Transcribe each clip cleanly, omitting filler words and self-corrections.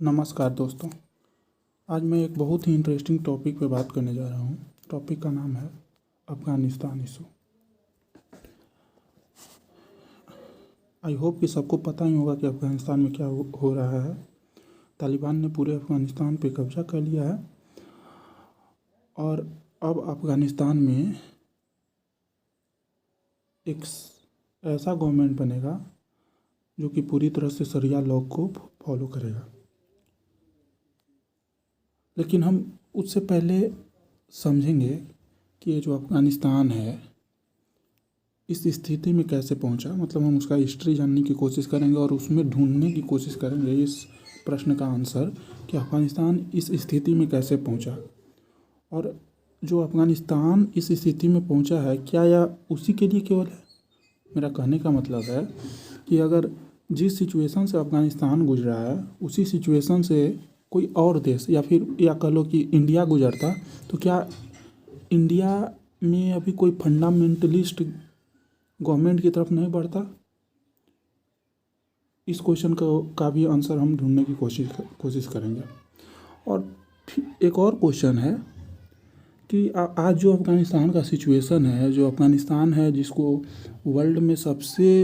नमस्कार दोस्तों। आज मैं एक बहुत ही इंटरेस्टिंग टॉपिक पे बात करने जा रहा हूँ। टॉपिक का नाम है अफ़गानिस्तान इशू। आई होप कि सबको पता ही होगा कि अफ़गानिस्तान में क्या हो रहा है। तालिबान ने पूरे अफ़गानिस्तान पे कब्जा कर लिया है और अब अफ़गानिस्तान में एक ऐसा गवर्नमेंट बनेगा जो कि पूरी तरह से शरिया लॉ को फॉलो करेगा। लेकिन हम उससे पहले समझेंगे कि ये जो अफ़गानिस्तान है इस स्थिति में कैसे पहुंचा, मतलब हम उसका हिस्ट्री जानने की कोशिश करेंगे और उसमें ढूंढने की कोशिश करेंगे इस प्रश्न का आंसर कि अफ़गानिस्तान इस स्थिति में कैसे पहुंचा। और जो अफ़गानिस्तान इस स्थिति में पहुंचा है क्या यह उसी के लिए केवल है। मेरा कहने का मतलब है कि अगर जिस सिचुएशन से अफ़गानिस्तान गुजरा है उसी सिचुएशन से कोई और देश या कह लो कि इंडिया गुजरता तो क्या इंडिया में अभी कोई फंडामेंटलिस्ट गवर्नमेंट की तरफ नहीं बढ़ता। इस क्वेश्चन का भी आंसर हम ढूंढने की कोशिश करेंगे। और फिर एक और क्वेश्चन है कि आज जो अफ़गानिस्तान का सिचुएशन है, जो अफ़गानिस्तान है जिसको वर्ल्ड में सबसे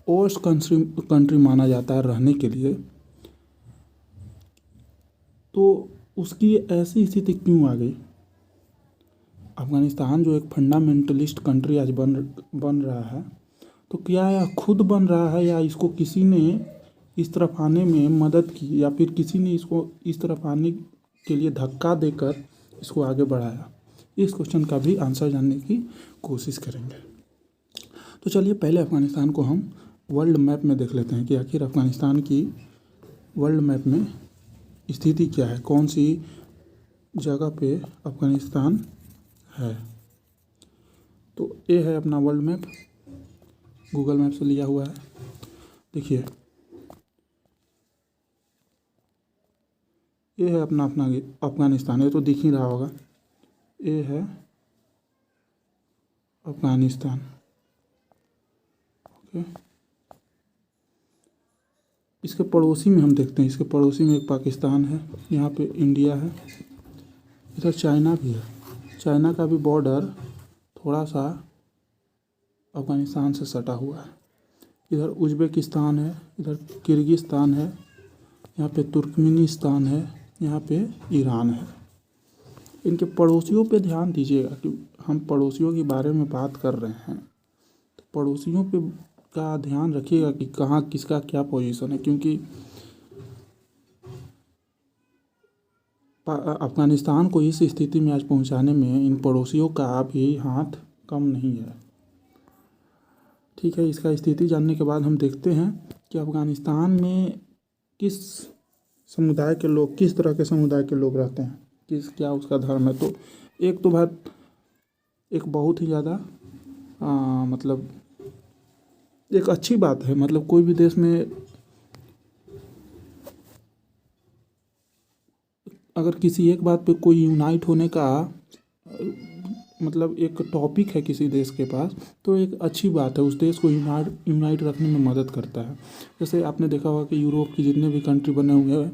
वर्स्ट कंट्री माना जाता है रहने के लिए, तो उसकी ऐसी स्थिति क्यों आ गई। अफ़गानिस्तान जो एक फंडामेंटलिस्ट कंट्री आज बन रहा है, तो क्या यह खुद बन रहा है या इसको किसी ने इस तरफ आने में मदद की या फिर किसी ने इसको इस तरफ आने के लिए धक्का देकर इसको आगे बढ़ाया। इस क्वेश्चन का भी आंसर जानने की कोशिश करेंगे। तो चलिए पहले अफ़गानिस्तान को हम वर्ल्ड मैप में देख लेते हैं कि आखिर अफ़गानिस्तान की वर्ल्ड मैप में स्थिति क्या है, कौन सी जगह पे अफ़गानिस्तान है। तो ये है अपना वर्ल्ड मैप, गूगल मैप से लिया हुआ है। देखिए ये है अपना अफ़गानिस्तान, ये तो दिख ही रहा होगा। ये है अफ़गानिस्तान, ओके। इसके पड़ोसी में हम देखते हैं, इसके पड़ोसी में एक पाकिस्तान है, यहाँ पे इंडिया है, इधर चाइना भी है। चाइना का भी बॉर्डर थोड़ा सा अफ़गानिस्तान से सटा हुआ है। इधर उज़्बेकिस्तान है, इधर किर्गिस्तान है, यहाँ पे तुर्कमेनिस्तान है, यहाँ पे ईरान है। इनके पड़ोसियों पे ध्यान दीजिएगा कि हम पड़ोसियों के बारे में बात कर रहे हैं तो पड़ोसियों पे का ध्यान रखिएगा कि कहाँ किसका क्या पोजीशन है, क्योंकि अफ़गानिस्तान को इस स्थिति में आज पहुंचाने में इन पड़ोसियों का भी हाथ कम नहीं है। ठीक है, इसका स्थिति जानने के बाद हम देखते हैं कि अफ़गानिस्तान में किस समुदाय के लोग, किस तरह के समुदाय के लोग रहते हैं, क्या उसका धर्म है। तो एक तो बात एक बहुत ही ज़्यादा मतलब एक अच्छी बात है, मतलब कोई भी देश में अगर किसी एक बात पे कोई यूनाइट होने का मतलब एक टॉपिक है किसी देश के पास, तो एक अच्छी बात है, उस देश को यूनाइट रखने में मदद करता है। जैसे आपने देखा होगा कि यूरोप की जितने भी कंट्री बने हुए हैं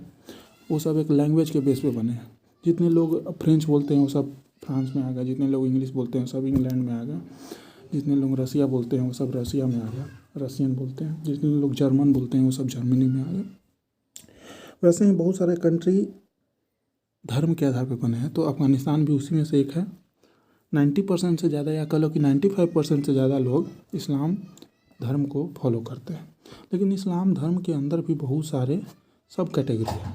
वो सब एक लैंग्वेज के बेस पे बने हैं। जितने लोग फ्रेंच बोलते हैं वो सब फ्रांस में आ गए, जितने लोग इंग्लिश बोलते हैं सब इंग्लैंड में आ गए, जितने लोग रसिया बोलते हैं वो सब रसिया में आ गया, रसियन बोलते हैं, जितने लोग जर्मन बोलते हैं वो सब जर्मनी में आ गए। वैसे ही बहुत सारे कंट्री धर्म के आधार पर बने हैं, तो अफ़गानिस्तान भी उसी में से एक है। 90% से ज़्यादा या कह लो कि 95% से ज़्यादा लोग इस्लाम धर्म को फॉलो करते हैं। लेकिन इस्लाम धर्म के अंदर भी बहुत सारे सब कैटेगरी हैं।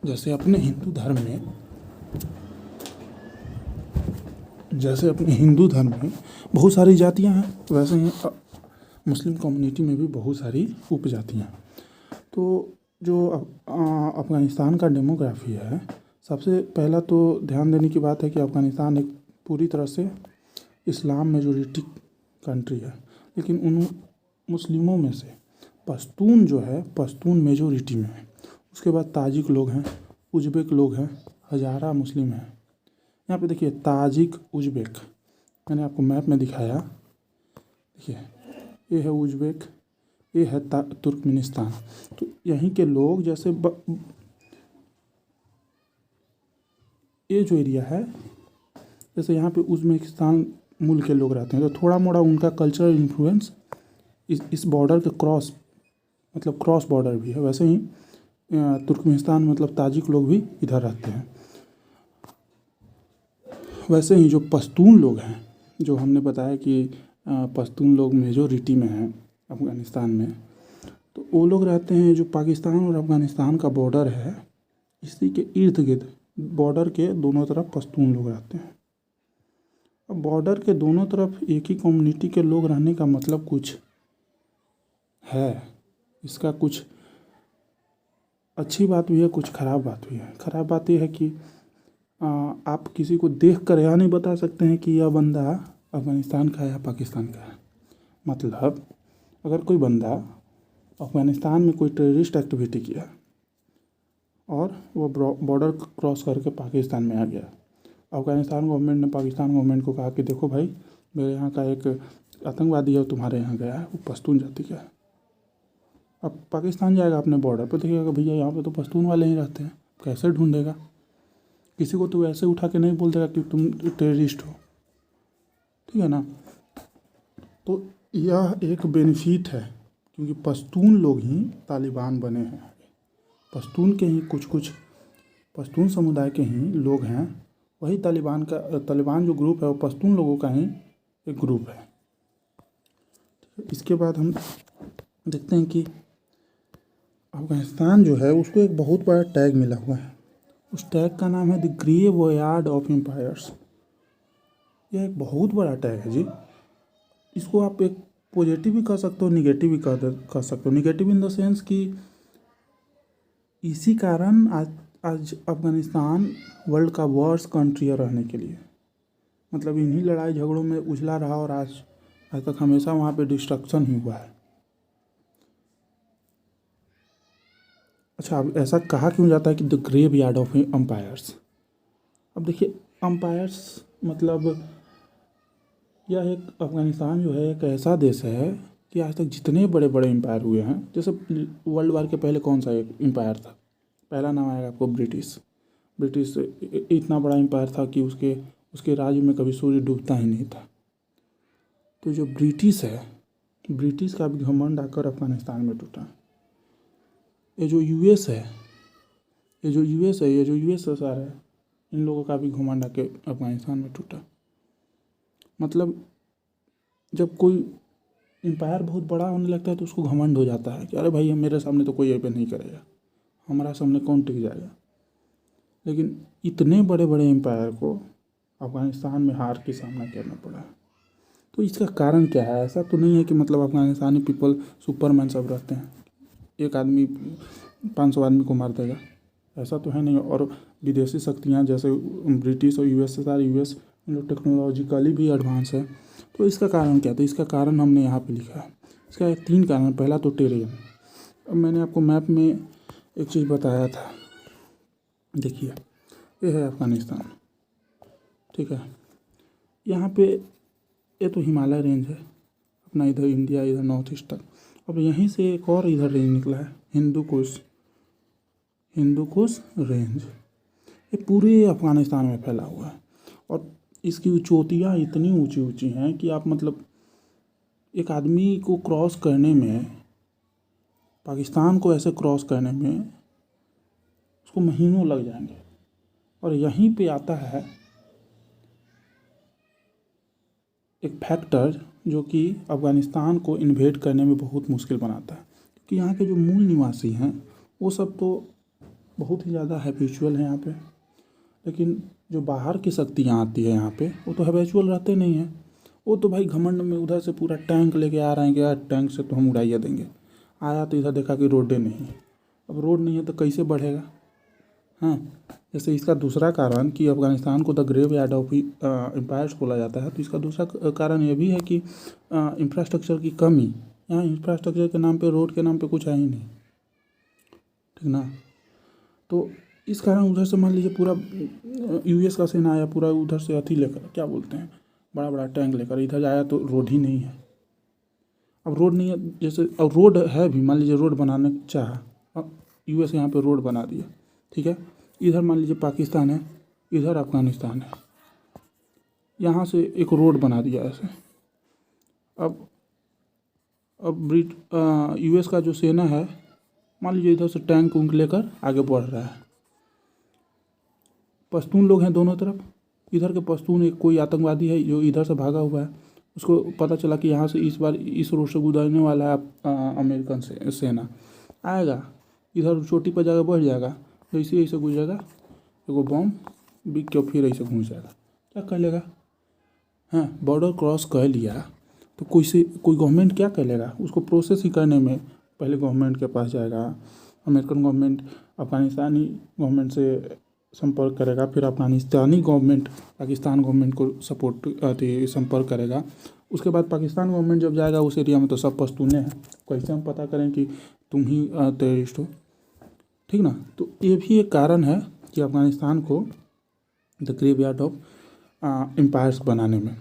जैसे अपने हिंदू धर्म में बहुत सारी जातियां हैं, वैसे ही मुस्लिम कम्युनिटी में भी बहुत सारी उपजातियां हैं। तो जो अफ़गानिस्तान का डेमोग्राफी है, सबसे पहला तो ध्यान देने की बात है कि अफ़गानिस्तान एक पूरी तरह से इस्लाम मेजोरिटी कंट्री है। लेकिन उन मुस्लिमों में से पश्तून जो है, पश्तून मेजोरिटी में है। उसके बाद ताजिक लोग हैं, उज़्बेक लोग हैं, हज़ारा मुस्लिम हैं। यहाँ पे देखिए ताजिक उज़्बेक, मैंने आपको मैप में दिखाया। देखिए ये है उज़्बेक, ये है तुर्कमेनिस्तान। तो यहीं के लोग जैसे ये जो एरिया है, जैसे यहाँ पे उज़्बेकिस्तान मुल्क के लोग रहते हैं, तो थोड़ा मोड़ा उनका कल्चरल इन्फ्लुएंस इस बॉर्डर के क्रॉस बॉर्डर भी है। वैसे ही तुर्कमेनिस्तान मतलब ताजिक लोग भी इधर रहते हैं। वैसे ही जो पश्तून लोग हैं, जो हमने बताया कि पश्तून लोग मेजोरिटी में हैं अफ़गानिस्तान में, तो वो लोग रहते हैं जो पाकिस्तान और अफ़गानिस्तान का बॉर्डर है, इसी के इर्द गिर्द बॉर्डर के दोनों तरफ पश्तून लोग रहते हैं। अब बॉर्डर के दोनों तरफ एक ही कम्युनिटी के लोग रहने का मतलब कुछ है, इसका कुछ अच्छी बात भी है, कुछ ख़राब बात भी है। ख़राब बात यह है कि आप किसी को देख कर यह नहीं बता सकते हैं कि यह बंदा अफ़गानिस्तान का है या पाकिस्तान का है। मतलब अगर कोई बंदा अफ़गानिस्तान में कोई टेररिस्ट एक्टिविटी किया और वो बॉर्डर क्रॉस करके पाकिस्तान में आ गया, अफ़गानिस्तान गवर्नमेंट ने पाकिस्तान गवर्नमेंट को कहा कि देखो भाई, मेरे यहाँ का एक आतंकवादी है, तुम्हारे यहाँ गया है, वो पश्तून जाति का है। अब पाकिस्तान जाएगा अपने बॉर्डर पर, देखिएगा भैया यहाँ पे तो पश्तून वाले ही रहते हैं, कैसे ढूंढेगा? किसी को तो ऐसे उठा के नहीं बोल देगा कि तुम टेररिस्ट हो, ठीक है ना। तो यह एक बेनिफिट है, क्योंकि पश्तून लोग ही तालिबान बने हैं। पश्तून के ही कुछ पश्तून समुदाय के ही लोग हैं, वही तालिबान जो ग्रुप है वो पश्तून लोगों का ही एक ग्रुप है। इसके बाद हम देखते हैं कि अफ़गानिस्तान जो है उसको एक बहुत बड़ा टैग मिला हुआ है। उस टैग का नाम है द ग्रे वॉयार्ड ऑफ एम्पायर्स। यह एक बहुत बड़ा टैग है जी। इसको आप एक पॉजिटिव भी कह सकते हो, निगेटिव भी कह सकते हो। निगेटिव इन द सेंस कि इसी कारण आज अफ़गानिस्तान वर्ल्ड का वर्स्ट कंट्री है रहने के लिए। मतलब इन्हीं लड़ाई झगड़ों में उजला रहा और आज तक हमेशा वहाँ पे डिस्ट्रक्शन ही हुआ है। अच्छा, अब ऐसा कहा क्यों जाता है कि the graveyard of empires? अब देखिए, एम्पायर्स मतलब यह एक अफ़गानिस्तान जो है एक ऐसा देश है कि आज तक जितने बड़े बड़े एम्पायर हुए हैं, जैसे वर्ल्ड वार के पहले कौन सा एक एम्पायर था, पहला नाम आएगा आपको ब्रिटिश इतना बड़ा एम्पायर था कि उसके राज्य में कभी सूर्य डूबता ही नहीं था। तो जो ब्रिटिश है, ब्रिटिश का भी घमंड आकर अफ़गानिस्तान में टूटा। ये जो यूएस एसएसआर है, इन लोगों का भी घमंड आके अफ़गानिस्तान में टूटा। मतलब जब कोई एम्पायर बहुत बड़ा होने लगता है तो उसको घमंड हो जाता है कि अरे भाई, मेरे सामने तो कोई ये पे नहीं करेगा, हमारा सामने कौन टिक जाएगा। लेकिन इतने बड़े बड़े एम्पायर को अफ़गानिस्तान में हार के सामना करना पड़ा। तो इसका कारण क्या है? ऐसा तो नहीं है कि मतलब अफ़गानिस्तानी पीपल सुपरमैन सब रहते हैं, एक आदमी 500 आदमी को मार देगा, ऐसा तो है नहीं। और विदेशी शक्तियाँ जैसे ब्रिटिश और यूएसएसआर, यूएस टेक्नोलॉजिकली भी एडवांस है। तो इसका कारण क्या था? इसका कारण हमने यहाँ पे लिखा है। इसका 3 कारण। पहला तो टेरेन। अब मैंने आपको मैप में एक चीज़ बताया था, देखिए ये है अफ़गानिस्तान, ठीक है। यहाँ पे ये तो हिमालय रेंज है अपना, इधर इंडिया, इधर नॉर्थ ईस्ट तक। अब यहीं से एक और इधर रेंज निकला है, हिंदुकुश रेंज। ये पूरे अफ़गानिस्तान में फैला हुआ है और इसकी चोटियाँ इतनी ऊंची ऊंची हैं कि आप मतलब एक आदमी को क्रॉस करने में, पाकिस्तान को ऐसे क्रॉस करने में उसको महीनों लग जाएंगे। और यहीं पे आता है एक फैक्टर जो कि अफ़गानिस्तान को इन्वेड करने में बहुत मुश्किल बनाता है, क्योंकि यहाँ के जो मूल निवासी हैं वो सब तो बहुत ही ज़्यादा हैबिचुअल हैं यहाँ पे। लेकिन जो बाहर की शक्तियाँ आती है यहाँ पे, वो तो हैबिचुअल रहते नहीं हैं। वो तो भाई घमंड में उधर से पूरा टैंक लेके आ रहे हैं कि यार टैंक से तो हम उड़ाइए देंगे। आया तो इधर देखा कि रोडें नहीं है। अब रोड नहीं है तो कैसे बढ़ेगा? हाँ, जैसे इसका दूसरा कारण कि अफ़गानिस्तान को the graveyard of empires बोला जाता है, तो इसका दूसरा कारण ये भी है कि इंफ्रास्ट्रक्चर की कमी। यहाँ इंफ्रास्ट्रक्चर के नाम पे, रोड के नाम पे कुछ है ही नहीं, ठीक ना। तो इस कारण उधर से मान लीजिए पूरा यूएस का सेना आया, पूरा उधर से अथी लेकर, क्या बोलते हैं, बड़ा बड़ा टैंक लेकर इधर आया तो रोड ही नहीं है। अब रोड नहीं है, जैसे अब रोड है भी, मान लीजिए रोड बनाने चाहा, अब यूएस यहाँ पे रोड बना दिया, ठीक है। इधर मान लीजिए पाकिस्तान है, इधर अफ़गानिस्तान है, यहाँ से एक रोड बना दिया ऐसे। अब यूएस का जो सेना है, मान लीजिए इधर से टैंक उंक लेकर आगे बढ़ रहा है, पश्तून लोग हैं दोनों तरफ। इधर के पश्तून, एक कोई आतंकवादी है जो इधर से भागा हुआ है, उसको पता चला कि यहाँ से इस बार इस रोड से गुजरने वाला है अमेरिकन सेना, आएगा इधर चोटी पर जाकर बैठ जाएगा, जैसे ऐसे गुजरेगा एगो बम बिक के फिर ऐसे घुस जाएगा, क्या कर लेगा। हाँ, बॉर्डर क्रॉस कर लिया तो कोई गवर्नमेंट क्या कर लेगा, उसको प्रोसेस ही करने में पहले गवर्नमेंट के पास जाएगा, अमेरिकन गवर्नमेंट अफ़गानिस्तानी गवर्नमेंट से संपर्क करेगा, फिर अफ़गानिस्तानी गवर्नमेंट पाकिस्तान गवर्नमेंट को संपर्क करेगा। उसके बाद पाकिस्तान गवर्नमेंट जब जाएगा उस एरिया में तो सब पश्तूने हैं, कैसे हम पता करें कि तुम ही टेररिस्ट हो, ठीक ना। तो ये भी एक कारण है कि अफ़गानिस्तान को द ग्रेवयार्ड ऑफ एम्पायर्स बनाने में।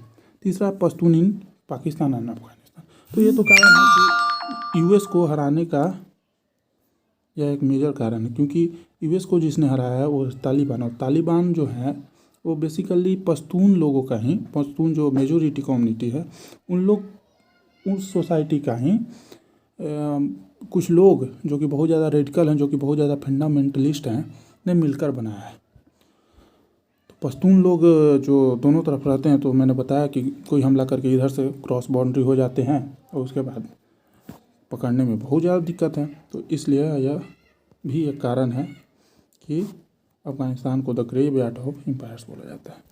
तीसरा, पश्तून इन पाकिस्तान एंड अफगानिस्तान। तो ये तो कारण है कि यूएस को हराने का यह एक मेजर कारण है, क्योंकि यूएस को जिसने हराया है वो तालिबान, और तालिबान जो है वो बेसिकली पश्तून लोगों का ही, पश्तून जो मेजोरिटी कम्युनिटी है उन लोग, उस सोसाइटी का ही कुछ लोग जो कि बहुत ज़्यादा रेडिकल हैं, जो कि बहुत ज़्यादा फंडामेंटलिस्ट हैं, ने मिलकर बनाया है। तो पश्तून लोग जो दोनों तरफ रहते हैं, तो मैंने बताया कि कोई हमला करके इधर से क्रॉस बाउंड्री हो जाते हैं और उसके बाद पकड़ने में बहुत ज़्यादा दिक्कत है। तो इसलिए यह भी एक कारण है कि अफ़गानिस्तान को द ग्रेवयार्ड ऑफ एम्पायर्स बोला जाता है।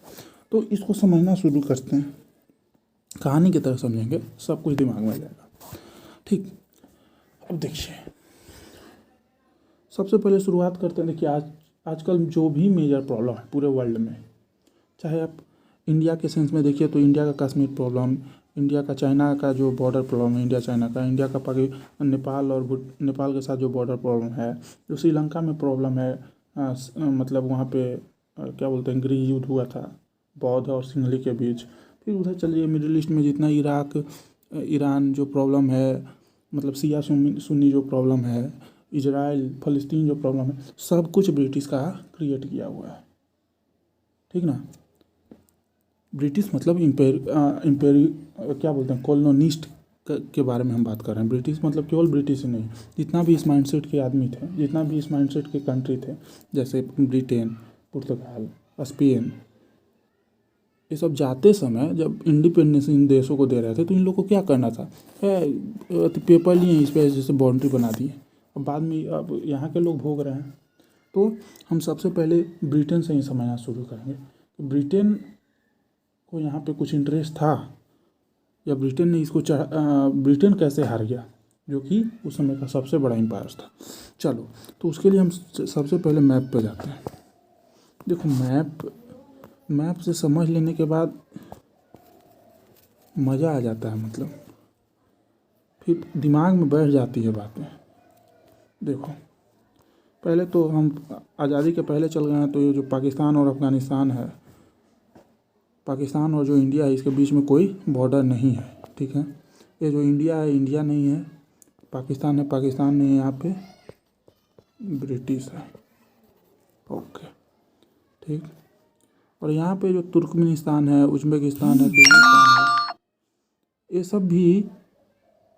तो इसको समझना शुरू करते हैं, कहानी की तरह समझेंगे, सब कुछ दिमाग में आ जाएगा, ठीक। अब देखिए, सबसे पहले शुरुआत करते हैं। देखिए, आजकल जो भी मेजर प्रॉब्लम है पूरे वर्ल्ड में, चाहे आप इंडिया के सेंस में देखिए तो इंडिया का कश्मीर प्रॉब्लम, इंडिया का चाइना का जो बॉर्डर प्रॉब्लम है, इंडिया चाइना का, इंडिया का नेपाल और नेपाल के साथ जो बॉर्डर प्रॉब्लम है, जो श्रीलंका में प्रॉब्लम है, मतलब वहाँ पे क्या बोलते हैं, गृह युद्ध हुआ था बौद्ध और सिंहली के बीच। फिर उधर चलिए मिडिल ईस्ट में जितना इराक ईरान जो प्रॉब्लम है, मतलब सिया सुन्नी जो प्रॉब्लम है, इजराइल फ़लस्तीन जो प्रॉब्लम है, सब कुछ ब्रिटिश का क्रिएट किया हुआ है, ठीक ना। ब्रिटिश मतलब क्या बोलते हैं, कॉलोनिस्ट के बारे में हम बात कर रहे हैं। ब्रिटिश मतलब केवल ब्रिटिश ही नहीं, जितना भी इस माइंडसेट के आदमी थे, जितना भी इस माइंडसेट के कंट्री थे, जैसे ब्रिटेन, पुर्तगाल, स्पेन, ये सब जाते समय जब इंडिपेंडेंस इन देशों को दे रहे थे तो इन लोगों को क्या करना था, पेपर लिए इस पर जैसे बाउंड्री बना दी, अब बाद में अब यहाँ के लोग भोग रहे हैं। तो हम सबसे पहले ब्रिटेन से ही समझना शुरू करेंगे कि ब्रिटेन को यहाँ पे कुछ इंटरेस्ट था या ब्रिटेन ने इसको ब्रिटेन कैसे हार गया, जो कि उस समय का सबसे बड़ा एम्पायर था। चलो, तो उसके लिए हम सबसे पहले मैप पे जाते हैं। देखो, मैप से समझ लेने के बाद मज़ा आ जाता है, मतलब फिर दिमाग में बैठ जाती है बातें। देखो, पहले तो हम आज़ादी के पहले चल गए हैं, तो ये जो पाकिस्तान और अफ़गानिस्तान है, पाकिस्तान और जो इंडिया है, इसके बीच में कोई बॉर्डर नहीं है, ठीक है। ये जो इंडिया है, इंडिया नहीं है, पाकिस्तान है, पाकिस्तान नहीं है, यहाँ पे ब्रिटिश है, ओके, ठीक। और यहाँ पे जो तुर्कमेनिस्तान है, उज़्बेकिस्तान है, किर्गिस्तान है, ये सब भी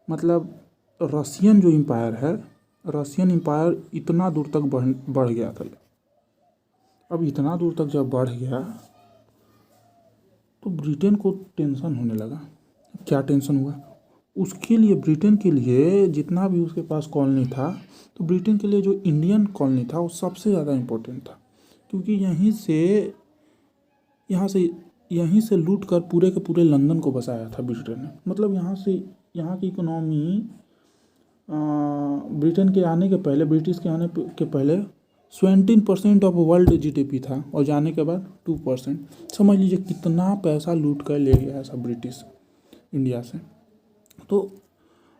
मतलब रशियन जो एम्पायर है, रशियन एम्पायर इतना दूर तक बढ़ गया था। अब इतना दूर तक जब बढ़ गया तो ब्रिटेन को टेंशन होने लगा। क्या टेंशन हुआ, उसके लिए, ब्रिटेन के लिए जितना भी उसके पास कॉलोनी था, तो ब्रिटेन के लिए जो इंडियन कॉलोनी था वो सबसे ज़्यादा इम्पोर्टेंट था, क्योंकि यहीं से लूट कर पूरे के पूरे लंदन को बसाया था ब्रिटेन ने। मतलब यहाँ की इकोनॉमी ब्रिटेन के आने के पहले, ब्रिटिश के आने के पहले 17% ऑफ वर्ल्ड जीडीपी था, और जाने के बाद 2%। समझ लीजिए कितना पैसा लूट कर ले गया सब ब्रिटिश इंडिया से। तो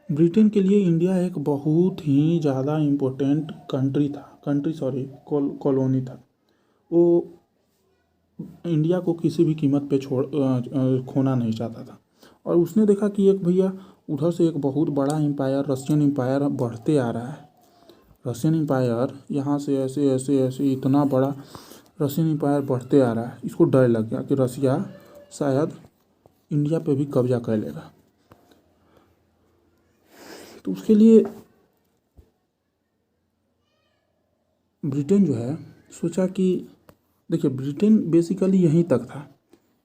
ब्रिटेन के लिए इंडिया एक बहुत ही ज़्यादा इम्पोर्टेंट कॉलोनी था। वो इंडिया को किसी भी कीमत पे खोना नहीं चाहता था। और उसने देखा कि एक भैया उधर से एक बहुत बड़ा एम्पायर, रशियन एम्पायर बढ़ते आ रहा है। रशियन एम्पायर यहाँ से ऐसे ऐसे ऐसे इतना बड़ा रशियन एम्पायर बढ़ते आ रहा है, इसको डर लग गया कि रसिया शायद इंडिया पे भी कब्जा कर लेगा। तो उसके लिए ब्रिटेन जो है सोचा कि देखिए ब्रिटेन बेसिकली यहीं तक था,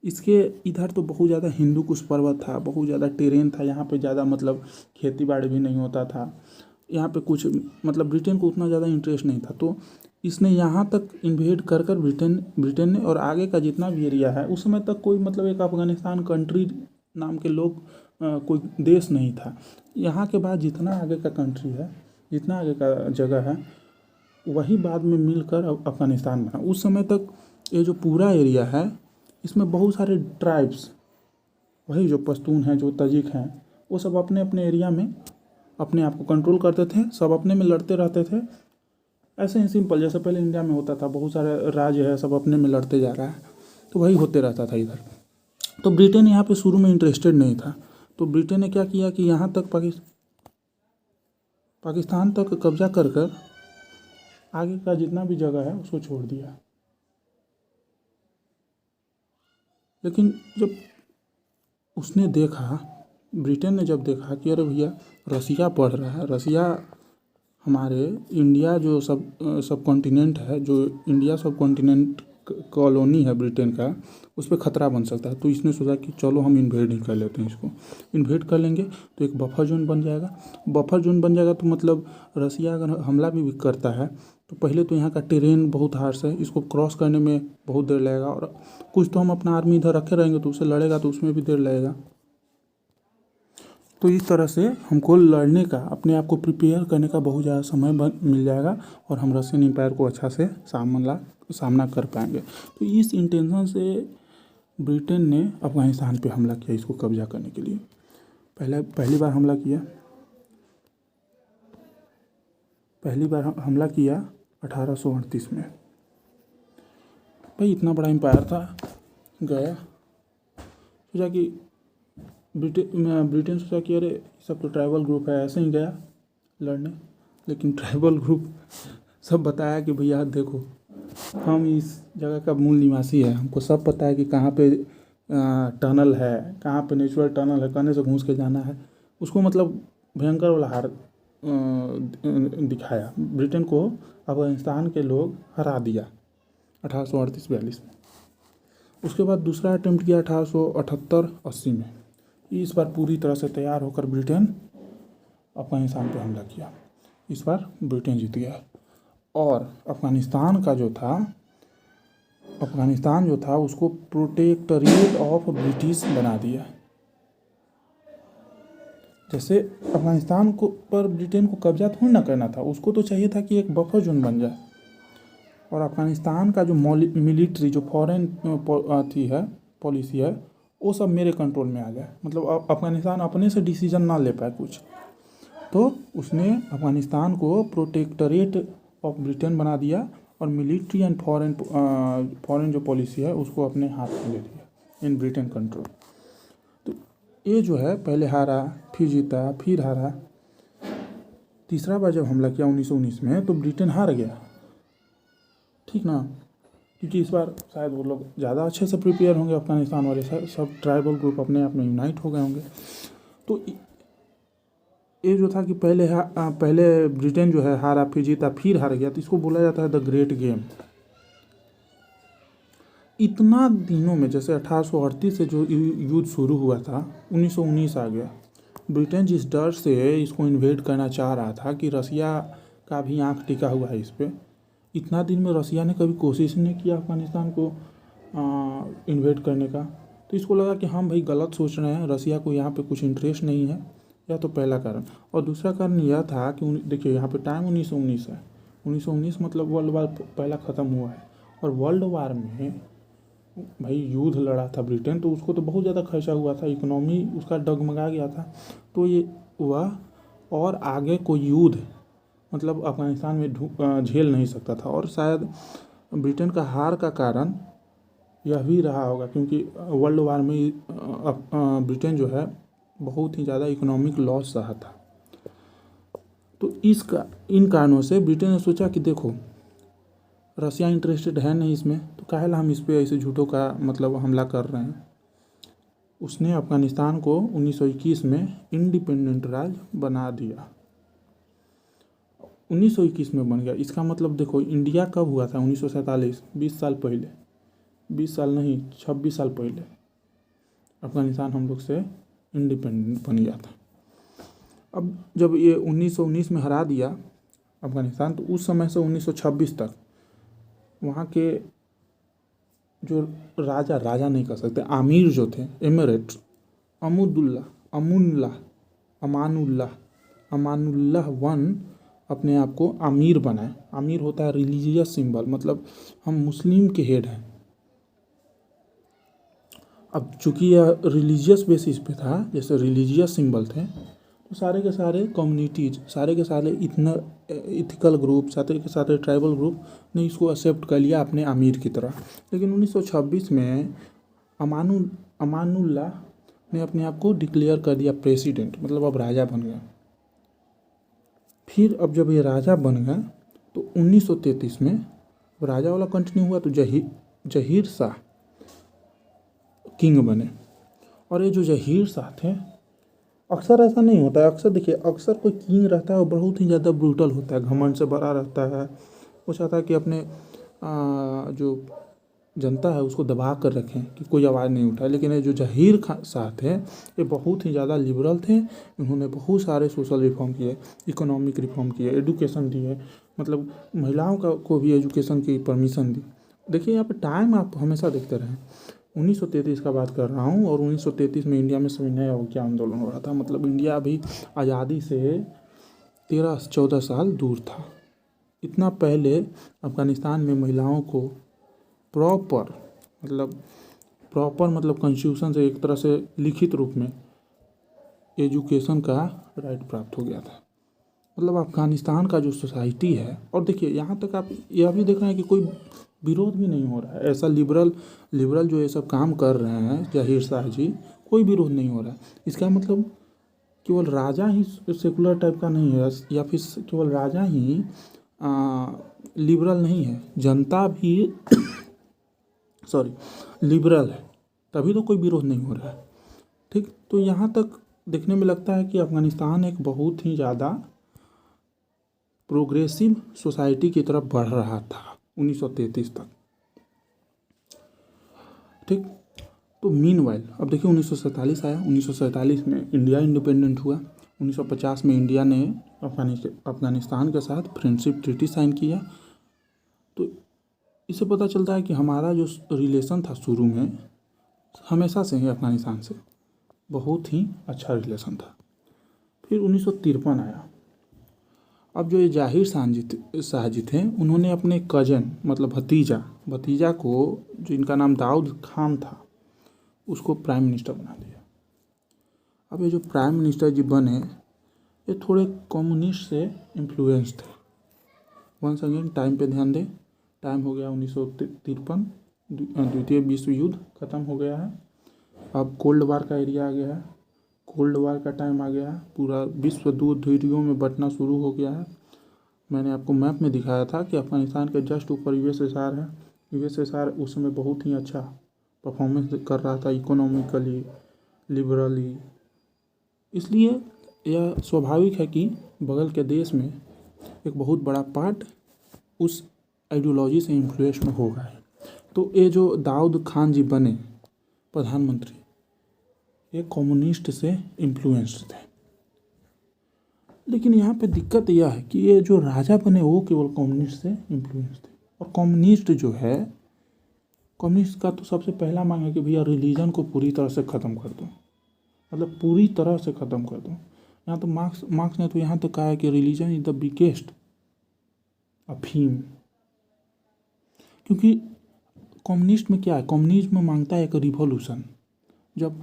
इसके इधर तो बहुत ज़्यादा हिंदू कुश पर्वत था, बहुत ज़्यादा टेरेन था, यहाँ पे ज़्यादा मतलब खेती बाड़ी भी नहीं होता था, यहाँ पे कुछ मतलब ब्रिटेन को उतना ज़्यादा इंटरेस्ट नहीं था। तो इसने यहाँ तक इन्वेड कर कर ब्रिटेन ने, और आगे का जितना भी एरिया है उस समय तक कोई मतलब एक अफगानिस्तान कंट्री नाम के लोग कोई देश नहीं था। यहाँ के बाद जितना आगे का कंट्री है, जितना आगे का जगह है, वही बाद में मिलकर अफगानिस्तान बना। उस समय तक ये जो पूरा एरिया है इसमें बहुत सारे ट्राइब्स, वही जो पश्तून हैं, जो तजिक हैं, वो सब अपने अपने एरिया में अपने आप को कंट्रोल करते थे, सब अपने में लड़ते रहते थे। ऐसे ही सिंपल जैसे पहले इंडिया में होता था, बहुत सारे राज्य है सब अपने में लड़ते जा रहा है, तो वही होते रहता था इधर। तो ब्रिटेन यहाँ पे शुरू में इंटरेस्टेड नहीं था, तो ब्रिटेन ने क्या किया कि यहाँ तक पाकिस्तान तक कब्जा कर कर आगे का जितना भी जगह है उसको छोड़ दिया। लेकिन जब उसने देखा, ब्रिटेन ने जब देखा कि अरे भैया रसिया बढ़ रहा है, रसिया हमारे इंडिया जो सब कॉन्टिनेंट है, जो इंडिया सब कॉन्टिनेंट कॉलोनी है ब्रिटेन का, उस पर ख़तरा बन सकता है। तो इसने सोचा कि चलो हम इन्वेड ही कर लेते हैं, इसको इन्वेड कर लेंगे तो एक बफर जोन बन जाएगा। बफर जोन बन जाएगा तो मतलब रसिया अगर हमला भी करता है तो पहले तो यहाँ का टेरेन बहुत हार्श है, इसको क्रॉस करने में बहुत देर लगेगा, और कुछ तो हम अपना आर्मी इधर रखे रहेंगे तो उससे लड़ेगा तो उसमें भी देर लगेगा। तो इस तरह से हमको लड़ने का, अपने आप को प्रिपेयर करने का बहुत ज़्यादा समय मिल जाएगा और हम रशियन एम्पायर को अच्छा से सामना कर पाएंगे। तो इस इंटेंशन से ब्रिटेन ने अफगानिस्तान पे हमला किया, इसको कब्जा करने के लिए। पहली बार हमला किया 1838 में। भाई इतना बड़ा एम्पायर था, गया सोचा कि ब्रिटेन सोचा कि अरे सब तो ट्राइबल ग्रुप है, ऐसे ही गया लड़ने। लेकिन ट्राइबल ग्रुप सब बताया कि भैया देखो हम इस जगह का मूल निवासी है, हमको सब पता है कि कहाँ पे टनल है, कहाँ पे नेचुरल टनल है, कहने से घुस के जाना है। उसको मतलब भयंकर वाला हार दिखाया। ब्रिटेन को अफगानिस्तान के लोग हरा दिया 1838-42 में। उसके बाद दूसरा अटेम्प्ट किया 1878-80 में। इस बार पूरी तरह से तैयार होकर ब्रिटेन अफगानिस्तान पे हमला किया। इस बार ब्रिटेन जीत गया और अफगानिस्तान जो था उसको प्रोटेक्टोरेट ऑफ ब्रिटिश बना दिया। जैसे अफगानिस्तान को पर ब्रिटेन को कब्जा थोड़ी ना करना था, उसको तो चाहिए था कि एक बफर जोन बन जाए और अफगानिस्तान का जो मिलिट्री, जो फॉरेन पॉलिसी है, वो सब मेरे कंट्रोल में आ जाए। मतलब अफगानिस्तान अपने से डिसीजन ना ले पाए कुछ। तो उसने अफगानिस्तान को प्रोटेक्टोरेट ऑफ ब्रिटेन बना दिया और मिलिट्री एंड फॉरेन जो पॉलिसी है उसको अपने हाथ में ले लिया, इन ब्रिटेन कंट्रोल। तो ये जो है पहले हारा, फिर जीता, फिर हारा। तीसरा बार जब हमला किया 1919 में तो ब्रिटेन हार गया, ठीक ना, क्योंकि इस बार शायद वो लोग ज़्यादा अच्छे से प्रिपेयर होंगे, अफगानिस्तान वाले सब ट्राइबल ग्रुप अपने आप में यूनाइट हो गए होंगे। तो ये जो था कि पहले ब्रिटेन जो है हारा, फिर जीता, फिर हार गया, तो इसको बोला जाता है द ग्रेट गेम। इतना दिनों में, जैसे 1838 से जो युद्ध शुरू हुआ था, 1919 आ गया। ब्रिटेन जिस डर से इसको इन्वेड करना चाह रहा था कि रसिया का भी आंख टिका हुआ है इस पर, इतना दिन में रसिया ने कभी कोशिश नहीं किया अफगानिस्तान को इन्वेड करने का। तो इसको लगा कि हम भाई गलत सोच रहे हैं, रसिया को यहाँ पे कुछ इंटरेस्ट नहीं है। यह तो पहला कारण। और दूसरा कारण यह था कि देखिए यहाँ पे टाइम 1919 है, 1919 मतलब वर्ल्ड वार पहला ख़त्म हुआ है, और वर्ल्ड वार में भाई युद्ध लड़ा था ब्रिटेन, तो उसको तो बहुत ज़्यादा खर्चा हुआ था, इकोनॉमी उसका डगमगा गया था। तो ये हुआ, और आगे कोई युद्ध मतलब अफगानिस्तान में झेल नहीं सकता था। और शायद ब्रिटेन का हार का कारण यह भी रहा होगा, क्योंकि वर्ल्ड वार में ब्रिटेन जो है बहुत ही ज़्यादा इकोनॉमिक लॉस रहा था। तो इन कारणों से ब्रिटेन ने सोचा कि देखो रसिया इंटरेस्टेड है नहीं इसमें, तो काहे ला हम इस पे ऐसे झूठों का मतलब हमला कर रहे हैं। उसने अफगानिस्तान को 1921 में इंडिपेंडेंट राज्य बना दिया। 1921 में बन गया, इसका मतलब देखो इंडिया कब हुआ था, 1947, 20 साल पहले, 20 साल नहीं 26 साल पहले अफगानिस्तान हम लोग से इंडिपेंडेंट बन गया था। अब जब ये 1919 में हरा दिया अफगानिस्तान, तो उस समय से 1926 तक वहाँ के जो राजा नहीं कर सकते, आमिर जो थे, एमिरेट्स, अमानुल्लाह वन अपने आप को आमिर बनाए। आमिर होता है रिलीजियस सिंबल, मतलब हम मुस्लिम के हेड हैं। अब चूंकि यह रिलीजियस बेसिस पे था, जैसे रिलीजियस सिंबल थे, तो सारे के सारे कम्युनिटीज, सारे के सारे इतना इथिकल ग्रुप, सारे के सारे ट्राइबल ग्रुप ने इसको एक्सेप्ट कर लिया अपने अमीर की तरह। लेकिन 1926 में अमानुल्लाह ने अपने आप को डिक्लेयर कर दिया प्रेसिडेंट, मतलब अब राजा बन गया। फिर अब जब ये राजा बन गया तो 1933 में राजा वाला कंटिन्यू हुआ, तो जहीर शाह किंग बने। और ये जो जहीर शाह थे, अक्सर ऐसा नहीं होता है, अक्सर देखिए, अक्सर कोई किंग रहता है वो बहुत ही ज़्यादा ब्रूटल होता है, घमंड से भरा रहता है, वो चाहता है कि अपने जो जनता है उसको दबा कर रखें कि कोई आवाज़ नहीं उठाए। लेकिन ये जो जहीर शाह थे, ये बहुत ही ज़्यादा लिबरल थे। इन्होंने बहुत सारे सोशल रिफॉर्म किए, इकोनॉमिक रिफॉर्म किए, एडुकेशन दिए, मतलब महिलाओं को भी एजुकेशन की परमिशन दी। देखिए यहाँ पे टाइम आप हमेशा देखते रहें, 1933 का बात कर रहा हूँ, और 1933 में इंडिया में सविनय अवज्ञा आंदोलन हो रहा था। मतलब इंडिया अभी आज़ादी से 13-14 साल दूर था। इतना पहले अफगानिस्तान में महिलाओं को प्रॉपर मतलब कॉन्स्टिट्यूशन से एक तरह से लिखित रूप में एजुकेशन का राइट प्राप्त हो गया था। मतलब अफगानिस्तान का जो सोसाइटी है, और देखिए यहाँ तक आप यह भी देख रहे हैं कि कोई विरोध भी नहीं हो रहा है, ऐसा लिबरल जो ये सब काम कर रहे हैं जहीर शाह जी, कोई विरोध नहीं हो रहा है। इसका मतलब केवल राजा ही सेकुलर टाइप का नहीं है, या फिर केवल राजा ही लिबरल नहीं है, जनता भी लिबरल है, तभी तो कोई विरोध नहीं हो रहा है। ठीक, तो यहाँ तक देखने में लगता है कि अफगानिस्तान एक बहुत ही ज़्यादा प्रोग्रेसिव सोसाइटी की तरफ बढ़ रहा था 1933 तक। ठीक, तो मीनवाइल अब देखिए 1947 आया, 1947 में इंडिया इंडिपेंडेंट हुआ। 1950 में इंडिया ने अफगानिस्तान के साथ फ्रेंडशिप ट्रीटी साइन किया। तो इससे पता चलता है कि हमारा जो रिलेशन था शुरू में, हमेशा से ही अफगानिस्तान से बहुत ही अच्छा रिलेशन था। फिर 1953 आया। अब जो ये जाहिर शाह जी थे, उन्होंने अपने कजन मतलब भतीजा को, जो इनका नाम दाऊद खान था, उसको प्राइम मिनिस्टर बना दिया। अब ये जो प्राइम मिनिस्टर जी बने, ये थोड़े कम्युनिस्ट से इन्फ्लुएंस थे। वंस अगेन टाइम पे ध्यान दें, टाइम हो गया 1953, द्वितीय विश्व युद्ध खत्म हो गया है। अब कोल्ड वार का एरिया आ गया है, कोल्ड वार का टाइम आ गया है, पूरा विश्व दो ध्रुवों में बंटना शुरू हो गया है। मैंने आपको मैप में दिखाया था कि अफगानिस्तान के जस्ट ऊपर यूएसएसआर है। यूएसएसआर उस समय बहुत ही अच्छा परफॉर्मेंस कर रहा था, इकोनॉमिकली, लिबरली। इसलिए यह स्वाभाविक है कि बगल के देश में एक बहुत बड़ा पार्ट उस आइडियोलॉजी से इन्फ्लुएंस में होगा। तो ये जो दाऊद खान जी बने प्रधानमंत्री, ये कम्युनिस्ट से इन्फ्लुएंस्ड थे। लेकिन यहाँ पे दिक्कत यह है कि ये जो राजा बने वो केवल कम्युनिस्ट से इन्फ्लुएंस थे। और कम्युनिस्ट जो है, कम्युनिस्ट का तो सबसे पहला मांग है कि भैया रिलीजन को पूरी तरह से ख़त्म कर दो, मतलब पूरी तरह से ख़त्म कर दो। यहाँ तो मार्क्स ने तो यहाँ तक कहा है कि रिलीजन इज द बिगेस्ट अफीम। क्योंकि कम्युनिस्ट में क्या है, कम्युनिज्म में मांगता है एक रिवॉल्यूशन। जब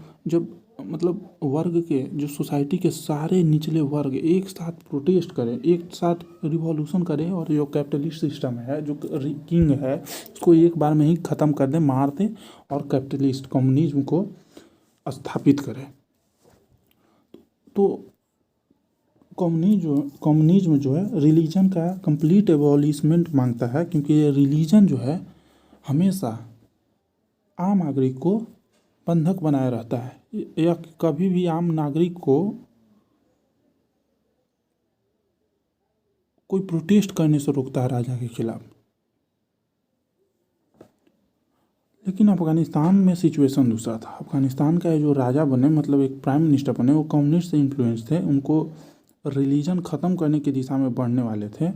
मतलब वर्ग के, जो सोसाइटी के सारे निचले वर्ग एक साथ प्रोटेस्ट करें, एक साथ रिवॉल्यूशन करें, और जो कैपिटलिस्ट सिस्टम है, जो किंग है, उसको एक बार में ही ख़त्म कर दें, मार दें, और कैपिटलिस्ट कम्युनिज्म को स्थापित करें। तो कम्युनिज्म जो है रिलीजन का कंप्लीट एबॉलिशमेंट मांगता है, क्योंकि ये रिलीजन जो है हमेशा आम नागरिक को बंधक बनाए रहता है। यह कभी भी आम नागरिक को कोई प्रोटेस्ट करने से रोकता है राजा के खिलाफ। लेकिन अफगानिस्तान में सिचुएशन दूसरा था। अफगानिस्तान का जो राजा बने, मतलब एक प्राइम मिनिस्टर बने, वो कम्युनिस्ट से इन्फ्लुएंस थे। उनको रिलीजन ख़त्म करने की दिशा में बढ़ने वाले थे।